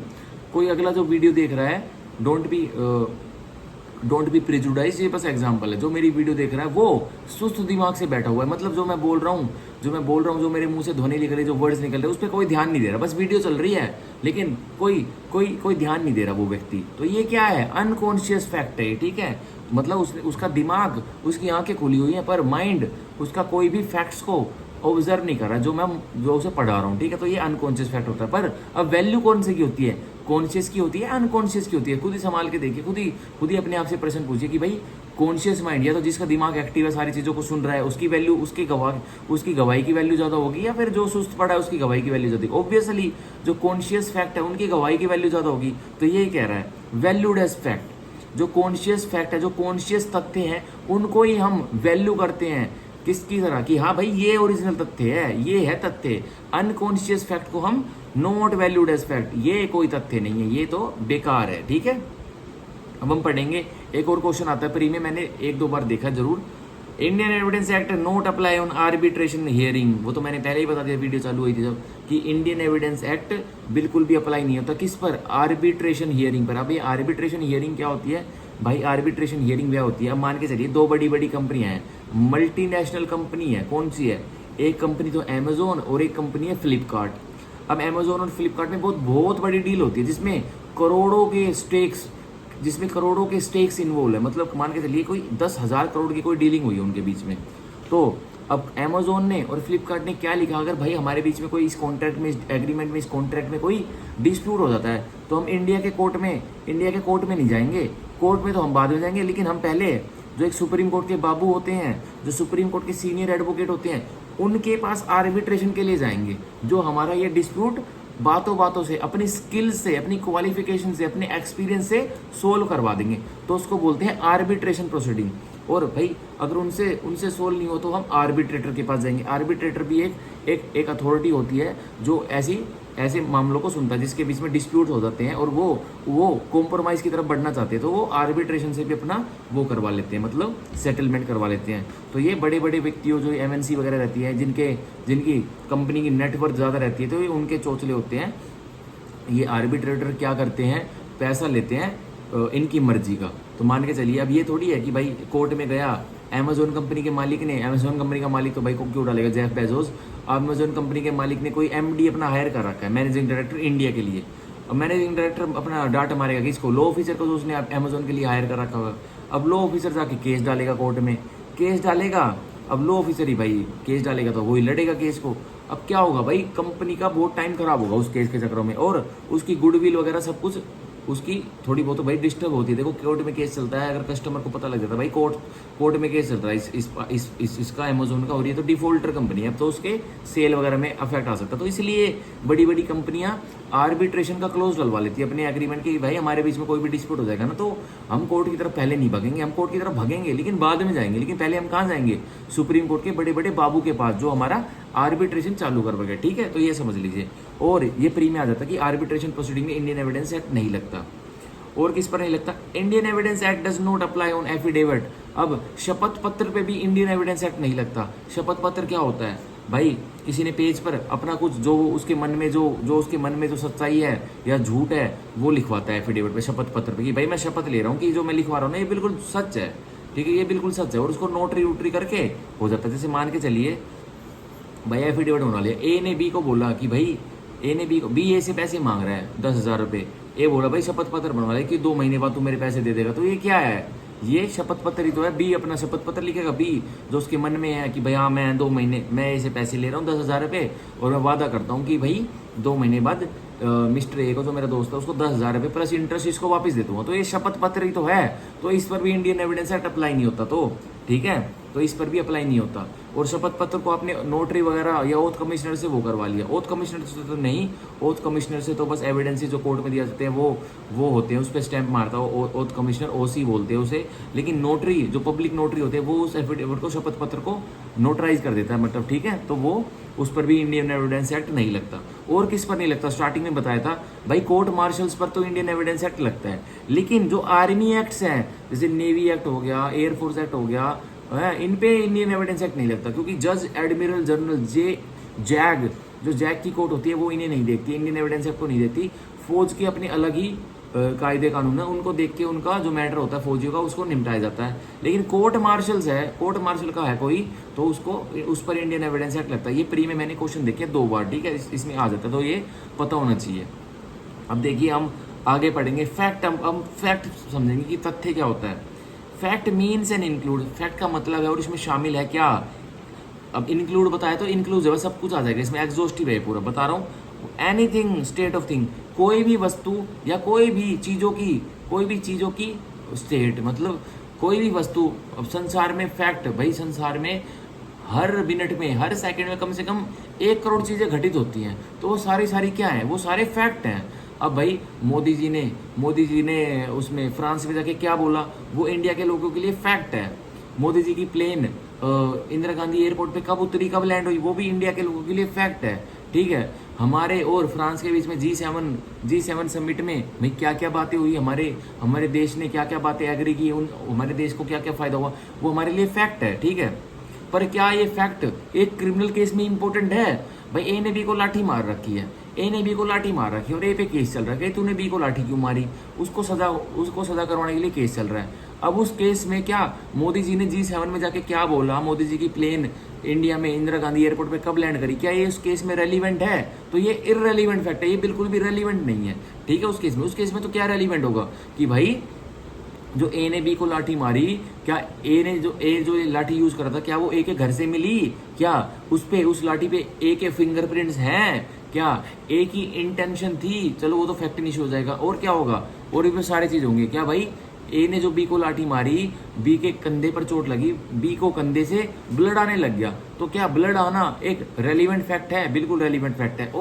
Speaker 1: कोई अगला जो वीडियो देख रहा है, डोंट बी प्रिजुडाइज, ये बस एग्जाम्पल है, जो मेरी वीडियो देख रहा है वो सुस्त दिमाग से बैठा हुआ है, मतलब जो मैं बोल रहा हूँ, जो मेरे मुंह से ध्वनि निकल रही है, जो वर्ड्स निकल रहे हैं, उस पर कोई ध्यान नहीं दे रहा, बस वीडियो चल रही है, लेकिन कोई ध्यान नहीं दे रहा वो व्यक्ति। तो ये क्या है? अनकॉन्शियस फैक्ट है। ठीक है, मतलब उसका दिमाग, उसकी आंखें खुली हुई हैं, पर माइंड उसका कोई भी फैक्ट्स को ऑब्जर्व नहीं कर रहा, जो उसे पढ़ा रहा हूँ। ठीक है, तो ये अनकॉन्शियस फैक्ट होता है। पर अब वैल्यू कौन सी की होती है? कॉन्शियस की होती है, अनकॉन्शियस की होती है? खुद ही संभाल के देखिए, खुद ही अपने आप से प्रश्न पूछिए कि भाई कॉन्शियस माइंड, या तो जिसका दिमाग एक्टिव है, सारी चीज़ों को सुन रहा है, उसकी वैल्यू, उसकी गवाही की वैल्यू ज़्यादा होगी, या फिर जो सुस्त पड़ा है उसकी गवाही की वैल्यू ज़्यादा? ऑब्वियसली जो कॉन्शियस फैक्ट है उनकी गवाही की वैल्यू ज़्यादा होगी। तो यही कह रहा है वैल्यूड एज फैक्ट। जो कॉन्शियस फैक्ट है, जो कॉन्शियस तथ्य हैं, उनको ही हम वैल्यू करते हैं। किसकी तरह कि हाँ भाई ये ओरिजिनल तथ्य है, ये है तथ्य। अनकॉन्शियस फैक्ट को हम नॉट वैल्यूड एज फैक्ट, ये कोई तथ्य नहीं है, ये तो बेकार है। ठीक है, अब हम पढ़ेंगे। एक और क्वेश्चन आता है प्री में, मैंने एक दो बार देखा जरूर। Indian evidence act note apply on arbitration hearing, वो तो मैंने पहले ही बता दिया, वीडियो चालू हुई थी जब, कि इंडियन एविडेंस एक्ट बिल्कुल भी अप्लाई नहीं होता। किस पर? आर्बिट्रेशन हियरिंग पर। अब ये आर्बिट्रेशन हियरिंग क्या होती है भाई? आर्बिट्रेशन हियरिंग क्या होती है? अब मान के चलिए दो बड़ी बड़ी कंपनियां हैं, मल्टीनेशनल कंपनी है, कौन सी है? एक कंपनी तो अमेजोन और एक कंपनी है फ्लिपकार्ट। अब अमेजोन और फ्लिपकार्ट में बहुत बड़ी डील होती है, जिसमें करोड़ों के स्टेक्स इन्वॉल्व है, मतलब मान के चलिए कोई 10,000 करोड़ की कोई डीलिंग हुई है उनके बीच में। तो अब अमेजोन ने और फ्लिपकार्ट ने क्या लिखा, अगर भाई हमारे बीच में कोई इस कॉन्ट्रैक्ट में, इस एग्रीमेंट में, इस कॉन्ट्रैक्ट में कोई डिस्प्यूट हो जाता है, तो हम इंडिया के कोर्ट में नहीं जाएंगे, कोर्ट में तो हम बाद में जाएंगे, लेकिन हम पहले जो एक सुप्रीम कोर्ट के बाबू होते हैं, जो सुप्रीम कोर्ट के सीनियर एडवोकेट होते हैं, उनके पास आर्बिट्रेशन के लिए जाएंगे, जो हमारा ये डिस्प्यूट बातों से, अपनी स्किल से, अपनी क्वालिफिकेशन से, अपने एक्सपीरियंस से सोल्व करवा देंगे, तो उसको बोलते हैं आर्बिट्रेशन प्रोसीडिंग। और भाई अगर उनसे सोल्व नहीं हो तो हम आर्बिट्रेटर के पास जाएंगे। आर्बिट्रेटर भी एक अथॉरिटी होती है जो ऐसे मामलों को सुनता है जिसके बीच में डिस्प्यूट हो जाते हैं और वो कॉम्प्रोमाइज़ की तरफ बढ़ना चाहते हैं, तो वो आर्बिट्रेशन से भी अपना वो करवा लेते हैं, मतलब सेटलमेंट करवा लेते हैं। तो ये बड़े बड़े व्यक्तियों, जो एमएनसी वगैरह रहती है, जिनकी कंपनी की नेटवर्थ ज़्यादा रहती है, तो ये उनके चौचले होते हैं। ये आर्बिट्रेटर क्या करते हैं? पैसा लेते हैं इनकी मर्जी का। तो मान के चलिए, अब ये थोड़ी है कि भाई कोर्ट में गया, अमेजोन कंपनी के मालिक ने, अमेजोन कंपनी का मालिक तो भाई को क्यों डालेगा, जेफ बेजोस, अमेजोन कंपनी के मालिक ने कोई एमडी अपना हायर कर रखा है, मैनेजिंग डायरेक्टर इंडिया के लिए। अब मैनेजिंग डायरेक्टर अपना डांट मारेगा किसको? लॉ ऑफिसर को, जो उसने अमेजोन के लिए हायर कर रखा होगा। अब लॉ ऑफिसर जाके केस डालेगा कोर्ट में, केस डालेगा, अब लॉ ऑफिसर ही भाई केस डालेगा तो वही लड़ेगा केस को। अब क्या होगा भाई, कंपनी का बहुत टाइम खराब होगा उस केस के चक्करों में, और उसकी गुडविल वगैरह सब कुछ उसकी थोड़ी बहुत तो भाई डिस्टर्ब होती है। देखो कोर्ट में केस चलता है, अगर कस्टमर को पता लग जाता है भाई कोर्ट में केस चल रहा है इसका अमेजोन का, और ये तो डिफॉल्टर कंपनी है, अब तो उसके सेल वगैरह में अफेक्ट आ सकता है। तो इसलिए बड़ी बड़ी कंपनियां आर्बिट्रेशन का क्लोज डलवा लेती है अपने एग्रीमेंट के, भाई हमारे बीच में कोई भी डिस्प्यूट हो जाएगा ना, तो हम कोर्ट की तरफ पहले नहीं भागेंगे, हम कोर्ट की तरफ भागेंगे लेकिन बाद में जाएंगे, लेकिन पहले हम कहाँ जाएंगे? सुप्रीम कोर्ट के बड़े बड़े बाबू के पास, जो हमारा आर्बिट्रेशन चालू करवाएगा। ठीक है, तो ये समझ लीजिए। और ये प्री में आ जाता है कि आर्बिट्रेशन प्रोसीडिंग में इंडियन एविडेंस एक्ट नहीं लगता। और किस पर नहीं लगता? Indian evidence act does not apply on affidavit. अब शपथ पत्र पे भी इंडियन एविडेंस एक्ट नहीं लगता। शपथ पत्र क्या होता है भाई, किसी ने पेज पर अपना कुछ जो उसके मन में जो उसके मन में जो सच्चाई है या झूठ है वो लिखवाता है एफिडेविट पे, शपथ पत्र पे, कि भाई मैं शपथ ले रहा हूँ कि जो मैं लिखवा रहा हूँ ना ये बिल्कुल सच है, ठीक है, ये बिल्कुल सच है, और उसको नोटरी वोटरी करके हो जाता है। जैसे मान के चलिए भाई एफिडेविट बना लिया, ए ने बी को बोला कि भाई, ए ने बी को, बी ए से पैसे मांग रहा है 10,000 रुपये, ए बोला भाई शपथ पत्र बनवा ले कि 2 महीने बाद तू मेरे पैसे दे देगा, तो ये क्या है, ये शपथ पत्र ही तो है। बी अपना शपथ पत्र लिखेगा, बी जो उसके मन में है कि भाई हाँ मैं 2 महीने मैं ऐसे पैसे ले रहा हूँ 10,000 रुपये, और मैं वादा करता हूँ कि भाई 2 महीने बाद मिस्टर ए को, जो मेरा दोस्त है, उसको 10,000 रुपये प्लस इंटरेस्ट इसको वापस दे दूंगा, तो ये शपथ पत्र ही तो है। तो इस पर भी इंडियन एविडेंस एक्ट अप्लाई नहीं होता, तो ठीक है, तो इस पर भी अप्लाई नहीं होता। और शपथ पत्र को आपने नोटरी वगैरह या ओथ कमिश्नर से वो करवा लिया, ओथ कमिश्नर से तो नहीं, ओथ कमिश्नर से तो बस एविडेंस जो कोर्ट में दिया जाते हैं वो होते हैं, उस पर स्टैंप मारता है ओथ कमिश्नर, ओसी बोलते हैं उसे। लेकिन नोटरी जो पब्लिक नोटरी होते हैं वो उस एफिडेविट को, शपथ पत्र को नोटराइज कर देता है, मतलब ठीक है, तो वो उस पर भी इंडियन एविडेंस एक्ट नहीं लगता। और किस पर नहीं लगता, स्टार्टिंग में बताया था भाई, कोर्ट मार्शल्स पर तो इंडियन एविडेंस एक्ट लगता है, लेकिन जो आर्मी एक्ट्स हैं जैसे नेवी एक्ट हो गया, एयरफोर्स एक्ट हो गया, इन पे इंडियन एविडेंस एक्ट नहीं लगता, क्योंकि जज एडमिरल जनरल जैग, जो जैग की कोर्ट होती है वो इन्हें नहीं देखती, इंडियन एविडेंस एक्ट को नहीं देती। फौज के अपने अलग ही कायदे कानून है, उनको देख के उनका जो मैटर होता है फौजियों का उसको निपटाया जाता है। लेकिन कोर्ट मार्शल्स है, कोर्ट मार्शल का है कोई, तो उसको उस पर इंडियन एविडेंस एक्ट लगता है। ये प्री में मैंने क्वेश्चन देखे 2 बार, ठीक है, इसमें आ जाता है, तो ये पता होना चाहिए। अब देखिए हम आगे पढ़ेंगे फैक्ट, हम फैक्ट समझेंगे कि तथ्य क्या होता है। Fact means and include, fact का मतलब है और इसमें शामिल है क्या। अब इंक्लूड बताया तो इंक्लूसिव है, सब कुछ आ जाएगा इसमें, एग्जॉस्टिव है पूरा, बता रहा हूँ। एनीथिंग स्टेट ऑफ थिंग, कोई भी वस्तु या कोई भी चीज़ों की स्टेट, मतलब कोई भी वस्तु। अब संसार में फैक्ट, भाई संसार में हर मिनट में, हर सेकंड में कम से कम 1 करोड़ चीज़ें घटित होती हैं, तो वो सारी क्या हैं, वो सारे फैक्ट हैं। अब भाई मोदी जी ने उसमें फ्रांस में जाके क्या बोला, वो इंडिया के लोगों के लिए फैक्ट है। मोदी जी की प्लेन इंदिरा गांधी एयरपोर्ट पे कब उतरी, कब लैंड हुई, वो भी इंडिया के लोगों के लिए फैक्ट है, ठीक है। हमारे और फ्रांस के बीच में G7 समिट में भाई क्या क्या बातें हुई, हमारे देश ने क्या क्या बातें एग्री की, हमारे देश को क्या क्या फायदा हुआ, वो हमारे लिए फैक्ट है, ठीक है। पर क्या ये फैक्ट एक क्रिमिनल केस में इंपॉर्टेंट है। भाई ए ने बी को लाठी मार रखी है, और ए पे केस चल रहा है कि तूने बी को लाठी क्यों मारी, उसको सजा करवाने के लिए केस चल रहा है। अब उस केस में क्या मोदी जी ने G7 में जाके क्या बोला, मोदी जी की प्लेन इंडिया में इंदिरा गांधी एयरपोर्ट पे कब लैंड करी, क्या ये उस केस में रेलिवेंट है, तो ये इररेलिवेंट फैक्ट है, ये बिल्कुल भी रेलिवेंट नहीं है, ठीक है। उस केस में तो क्या रेलिवेंट होगा कि भाई जो ए ने बी को लाठी मारी, क्या ए जो लाठी यूज कर रहा था, क्या वो ए के घर से मिली, क्या उस लाठी पे ए के फिंगरप्रिंट्स हैं, क्या ए की इंटेंशन थी, चलो वो तो फैक्ट नहीं हो जाएगा। और क्या होगा, और भी सारी चीज होंगी, क्या भाई ए ने जो बी को लाठी मारी, बी के कंधे पर चोट लगी, बी को कंधे से ब्लड आने लग गया, तो क्या ब्लड आना एक रेलिवेंट फैक्ट है, बिल्कुल रेलिवेंट फैक्ट है।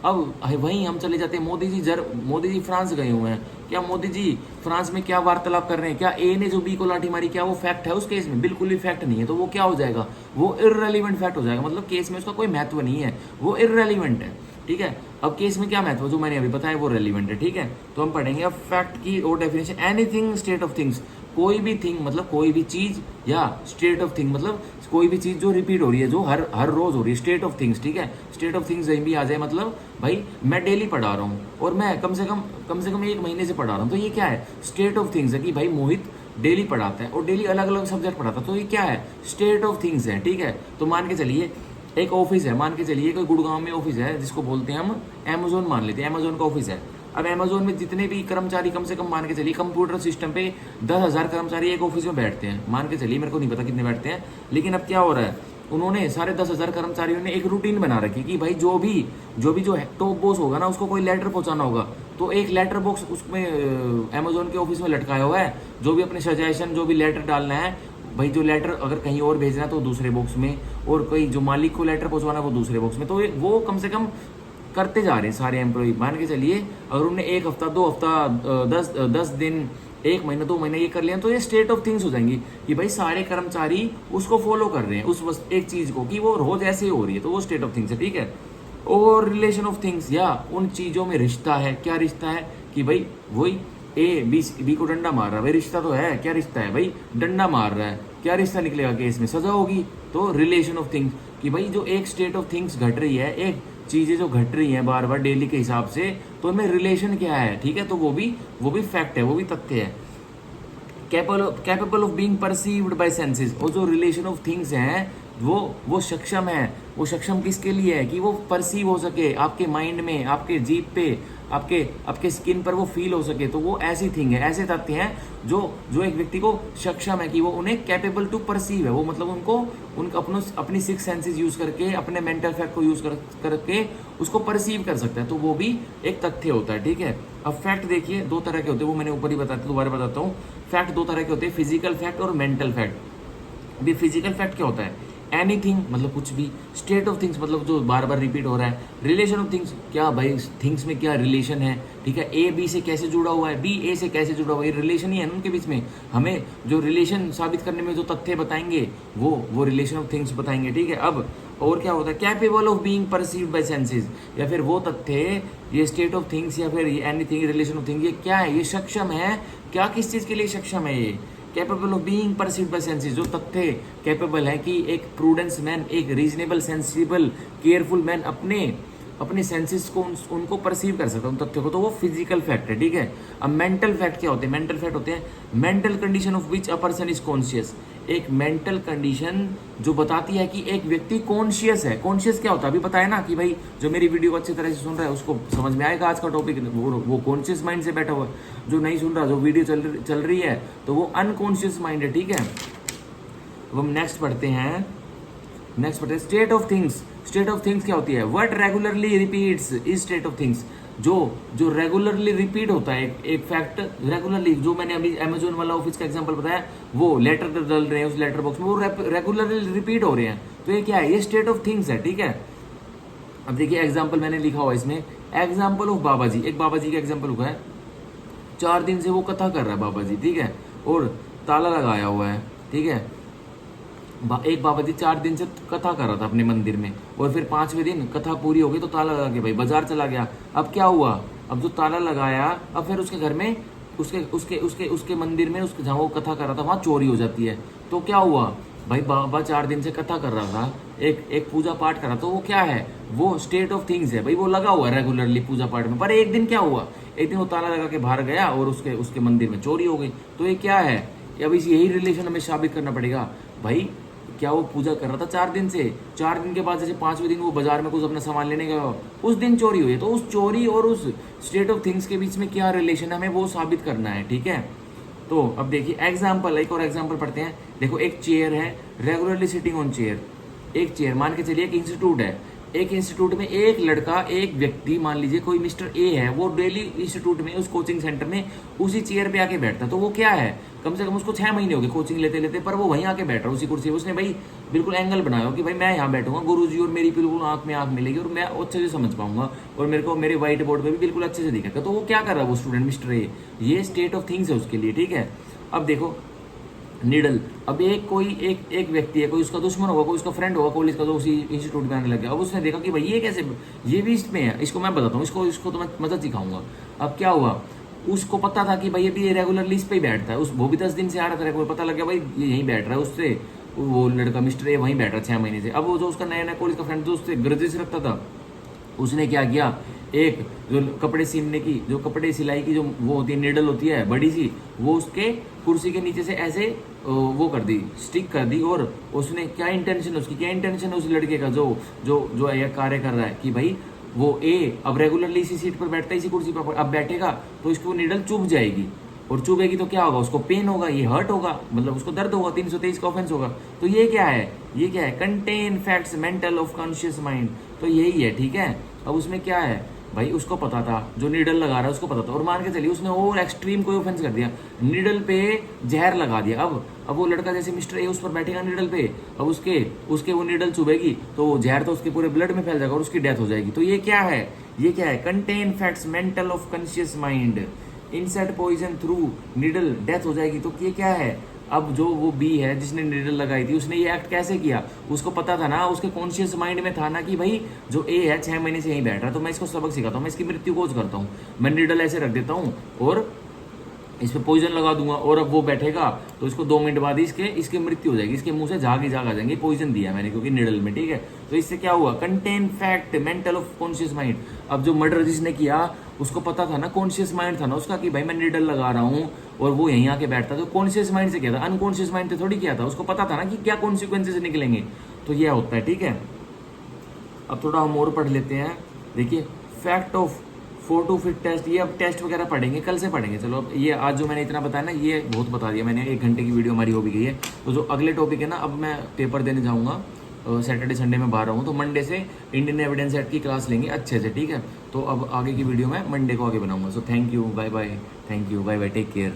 Speaker 1: अब वहीं हम चले जाते हैं, मोदी जी फ्रांस गए हुए हैं, क्या मोदी जी फ्रांस में क्या वार्तालाप कर रहे हैं, क्या ए ने जो बी को लाठी मारी, क्या वो फैक्ट है उस केस में, बिल्कुल भी फैक्ट नहीं है, तो वो क्या हो जाएगा, वो इररेलिवेंट फैक्ट हो जाएगा, मतलब केस में उसका कोई महत्व नहीं है, वो इररेलिवेंट है, ठीक है। अब केस में क्या महत्व, जो मैंने अभी बताया वो रेलिवेंट है, ठीक है। तो हम पढ़ेंगे अब फैक्ट की और definition. Anything state of things, कोई भी थिंग मतलब कोई भी चीज, या स्टेट ऑफ थिंग मतलब कोई भी चीज जो रिपीट हो रही है, जो हर रोज हो रही है, स्टेट ऑफ थिंग्स, ठीक है। स्टेट ऑफ थिंग्स कहीं भी आ जाए, मतलब भाई मैं डेली पढ़ा रहा हूँ और मैं कम से कम 1 महीने से पढ़ा रहा हूँ, तो ये क्या है, स्टेट ऑफ थिंग्स है कि भाई मोहित डेली पढ़ाता है और डेली अलग अलग सब्जेक्ट पढ़ाता है, तो ये क्या है, स्टेट ऑफ थिंग्स है, ठीक है। तो मान के चलिए एक ऑफिस है, मान के चलिए कोई गुड़गांव में ऑफिस है जिसको बोलते हैं हम अमेजोन, मान लेते हैं अमेजोन का ऑफिस है। अब अमेजोन में जितने भी कर्मचारी, कम से कम मान के चलिए कंप्यूटर सिस्टम पे 10,000 कर्मचारी एक ऑफिस में बैठते हैं, मान के चलिए, मेरे को नहीं पता कितने बैठते हैं, लेकिन अब क्या हो रहा है, उन्होंने सारे 10,000 कर्मचारियों ने एक रूटीन बना रखी कि भाई जो भी जो टॉप बॉस होगा ना, उसको कोई लेटर पहुंचाना होगा, तो एक लेटर बॉक्स उसमें अमेजोन के ऑफिस में लटकाया हुआ है, जो भी अपने सजेशन, जो भी लेटर डालना है, भाई जो लेटर अगर कहीं और भेजना है तो दूसरे बॉक्स में, और कोई जो मालिक को लेटर पहुंचवाना है वो दूसरे बॉक्स में, तो वो कम से कम करते जा रहे हैं सारे एम्प्लॉय। मान के चलिए अगर उन्होंने 1 हफ्ता, 2 हफ्ता, 10 दिन, 1 महीना, 2 महीने ये कर लिया, तो ये स्टेट ऑफ थिंग्स हो जाएंगी कि भाई सारे कर्मचारी उसको फॉलो कर रहे हैं, उस एक चीज को, कि वो रोज ऐसे ही हो रही है, तो वो स्टेट ऑफ थिंग्स है, ठीक है। और रिलेशन ऑफ थिंग्स, या उन चीजों में रिश्ता है, क्या रिश्ता है कि भाई वही बी को डंडा मार रहा है, भाई रिश्ता तो है, क्या रिश्ता है भाई, डंडा मार रहा है, क्या रिश्ता निकलेगा केस में, सजा होगी। तो रिलेशन ऑफ थिंग्स कि भाई जो एक स्टेट ऑफ थिंग्स घट रही है, एक चीजें जो घट रही हैं बार बार डेली के हिसाब से, तो इनमें रिलेशन क्या है, ठीक है, तो वो भी फैक्ट है, वो भी तथ्य है। Capable of being perceived bye senses, और जो रिलेशन ऑफ थिंग्स हैं वो सक्षम है। वो सक्षम किसके लिए है कि वो परसीव हो सके आपके माइंड में, आपके जीभ पे, आपके स्किन पर वो फील हो सके। तो वो ऐसी थिंग है, ऐसे तथ्य हैं जो एक व्यक्ति को सक्षम है कि वो उन्हें कैपेबल टू परसीव है। वो मतलब उनको अपनी सिक्स सेंसेस यूज करके, अपने मेंटल फैक्ट को यूज करके उसको परसीव कर सकता है। तो वो भी एक तथ्य होता है, ठीक है। अब फैक्ट देखिए दो तरह के होते हैं, वो मैंने ऊपर ही बताया, दोबारा बताता हूँ। फैक्ट दो तरह के होते हैं, फिजिकल फैक्ट और मेंटल फैक्ट। अभी फिजिकल फैक्ट क्या होता है, एनीथिंग मतलब कुछ भी, स्टेट ऑफ थिंग्स मतलब जो बार बार रिपीट हो रहा है, रिलेशन ऑफ थिंग्स क्या भाई थिंग्स में क्या रिलेशन है, ठीक है, ए बी से कैसे जुड़ा हुआ है, बी ए से कैसे जुड़ा हुआ है, ये रिलेशन ही है उनके बीच में। हमें जो रिलेशन साबित करने में जो तथ्य बताएंगे वो रिलेशन ऑफ थिंग्स बताएंगे, ठीक है। अब और क्या होता है, capable of being perceived bye senses, या फिर वो तथ्य, ये स्टेट ऑफ थिंग्स या फिर एनीथिंग रिलेशन ऑफ थिंग्स, ये क्या है, ये सक्षम है क्या, किस चीज के लिए सक्षम है ये, capable of being perceived bye senses, जो तथ्य कैपेबल है कि एक प्रूडेंस मैन, एक रीजनेबल सेंसिबल केयरफुल मैन अपने सेंसेस को उनको परसीव कर सकता है उन तथ्यों को, तो वो फिजिकल फैक्ट है, ठीक है। अब मेंटल फैक्ट क्या होते हैं, मेंटल फैक्ट होते हैं mental condition of which a person is conscious, एक मेंटल कंडीशन जो बताती है कि एक व्यक्ति कॉन्शियस है। कॉन्शियस क्या होता है, अभी बताया ना कि भाई जो मेरी वीडियो को अच्छी तरह से सुन रहा है उसको समझ में आएगा आज का टॉपिक, वो कॉन्शियस माइंड से बैठा हुआ है। जो नहीं सुन रहा, जो वीडियो चल रही है, तो वो अनकॉन्शियस माइंड है, ठीक है। अब हम नेक्स्ट पढ़ते हैं state of things. State of things क्या होती है, what regularly repeats is state of things, जो रेगुलरली रिपीट होता है एक फैक्ट रेगुलरली, जो मैंने अभी अमेजोन वाला ऑफिस का एग्जांपल बताया, वो लेटर डल रहे हैं उस लेटर बॉक्स में, वो रेगुलरली रिपीट हो रहे हैं, तो ये क्या है, ये स्टेट ऑफ थिंग्स है, ठीक है। अब देखिए एग्जाम्पल मैंने लिखा हुआ है इसमें, एग्जाम्पल ऑफ बाबा जी, एक बाबा जी का एग्जाम्पल हुआ है, 4 दिन से वो कथा कर रहा है बाबा जी, ठीक है, और ताला लगाया हुआ है, ठीक है। एक बाबा जी 4 दिन से कथा कर रहा था अपने मंदिर में, और फिर 5वें दिन कथा पूरी हो गई तो ताला लगा के भाई बाजार चला गया। अब क्या हुआ, अब जो ताला लगाया, अब फिर उसके घर में, उसके मंदिर में, उसके जहाँ वो कथा कर रहा था वहाँ चोरी हो जाती है। तो क्या हुआ भाई, बाबा 4 दिन से कथा कर रहा था, एक पूजा पाठ कर रहा, तो वो क्या है, वो स्टेट ऑफ थिंग्स है भाई, वो लगा हुआ है रेगुलरली पूजा पाठ में। पर एक दिन क्या हुआ, एक दिन वो ताला लगा के बाहर गया और उसके मंदिर में चोरी हो गई। तो ये क्या है, अब इस यही रिलेशन हमें साबित करना पड़ेगा भाई, क्या वो पूजा कर रहा था 4 दिन से, 4 दिन के बाद जैसे 5वें दिन वो बाजार में कुछ अपना सामान लेने गया, उस दिन चोरी हुई है, तो उस चोरी और उस स्टेट ऑफ थिंग्स के बीच में क्या रिलेशन है, हमें वो साबित करना है, ठीक है। तो अब देखिए एग्जाम्पल, एक और एग्जाम्पल पढ़ते हैं। देखो एक चेयर है, रेगुलरली सिटिंग ऑन चेयर, एक चेयर मान के चलिए एक इंस्टीट्यूट है, एक इंस्टीट्यूट में एक लड़का, एक व्यक्ति, मान लीजिए कोई मिस्टर ए है, वो डेली इंस्टीट्यूट में, उस कोचिंग सेंटर में उसी चेयर पे आके बैठता है। तो वो क्या है, कम से कम उसको 6 महीने हो गए कोचिंग लेते लेते, पर वो वहीं आके बैठ रहा है उसी कुर्सी पे। उसने भाई बिल्कुल एंगल बनाया हो कि भाई मैं यहाँ बैठूंगा गुरुजी, और मेरी बिल्कुल आंख में आंख मिलेगी और मैं अच्छे से समझ पाऊंगा, और मेरे को मेरे व्हाइट बोर्ड पे भी बिल्कुल अच्छे से दिखेगा। तो वो क्या कर रहा है वो स्टूडेंट मिस्टर ए, ये स्टेट ऑफ थिंग्स है उसके लिए, ठीक है। अब देखो निडल, अब एक व्यक्ति है, कोई उसका दुश्मन होगा, कोई उसका फ्रेंड होगा कॉलेज का, तो उसी इंस्टीट्यूट में आने लग गया। अब उसने देखा कि भाई ये कैसे, ये भी इसमें है, इसको मैं बताता हूँ, इसको तो मैं मदद सिखाऊंगा। अब क्या हुआ, उसको पता था कि भाई ये रेगुलरली इस पे ही बैठता है, वो भी 10 दिन से आ रहा था रेगुलर, पता लग गया भाई ये यहीं बैठ रहा है, उससे वो लड़का मिस्टर ए वहीं बैठ रहा है 6 महीने से। अब वो जो उसका नया कॉलेज का फ्रेंड, जो उससे ग्रजेस रखता था, उसने क्या किया, एक जो कपड़े सीने की, जो कपड़े सिलाई की जो वो होती है निडल होती है बड़ी सी, वो उसके कुर्सी के नीचे से ऐसे वो कर दी, स्टिक कर दी। और उसने क्या इंटेंशन, उसकी क्या इंटेंशन है उस लड़के का जो यह कार्य कर रहा है कि भाई वो ए अब रेगुलरली इसी सीट पर बैठता है, इसी कुर्सी पर अब बैठेगा तो इसको निडल चुभ जाएगी, और चुभेगी तो क्या होगा, उसको पेन होगा, ये हर्ट होगा, मतलब उसको दर्द होगा, 323 का ऑफेंस होगा। तो ये क्या है, contain facts mental of conscious mind, तो यही है, ठीक है। अब उसमें क्या है भाई, उसको पता था, जो नीडल लगा रहा है उसको पता था, और मान के चलिए उसने और एक्सट्रीम कोई ऑफेंस कर दिया, नीडल पे जहर लगा दिया। अब वो लड़का जैसे मिस्टर ए उस पर बैठेगा नीडल पे, अब उसके वो नीडल चुभेगी तो वो जहर तो उसके पूरे ब्लड में फैल जाएगा और उसकी डेथ हो जाएगी। तो ये क्या है, contain facts mental of conscious mind, inset poison through needle, death हो जाएगी। तो ये क्या है, अब जो वो बी है जिसने नीडल लगाई थी, उसने ये एक्ट कैसे किया, उसको पता था ना, उसके कॉन्शियस माइंड में था ना कि भाई जो ए है 6 महीने से यहीं बैठ रहा है, तो मैं इसको सबक सिखाता हूँ, मैं इसकी मृत्यु कोज करता हूँ, मैं नीडल ऐसे रख देता हूँ और इस पे पॉइजन लगा दूंगा और अब वो बैठेगा तो इसको 2 मिनट बाद ही इसकी मृत्यु हो जाएगी, इसके मुंह से झाग ही झाग आ जाएंगे, पॉइजन दिया मैंने क्योंकि निडल में, ठीक है। तो इससे क्या हुआ, contain fact mental of conscious mind. अब जो मर्डर जिसने किया उसको पता था ना, कॉन्शियस माइंड था ना उसका कि भाई मैं निडल लगा रहा हूँ और वो यहीं आके बैठता, तो कॉन्शियस माइंड से किया था, अनकॉन्शियस माइंड से थोड़ी किया था, उसको पता था ना कि क्या कॉन्सिक्वेंसेज निकलेंगे। तो यह होता है, ठीक है। अब थोड़ा हम और पढ़ लेते हैं। देखिए fact of 4 to fit test, ये अब टेस्ट वगैरह पढ़ेंगे, कल से पढ़ेंगे। चलो अब ये आज जो मैंने इतना बताया ना ये बहुत बता दिया मैंने, 1 घंटे की वीडियो हमारी हो भी गई है। तो जो अगले टॉपिक है ना, अब मैं पेपर देने जाऊँगा, सैटरडे संडे में बाहर रहूँ, तो मंडे से इंडियन एविडेंस एक्ट की क्लास लेंगे अच्छे से, ठीक है। तो अब आगे की वीडियो मैं मंडे को आगे बनाऊंगा। So thank you, bye bye, thank you, bye bye, take care.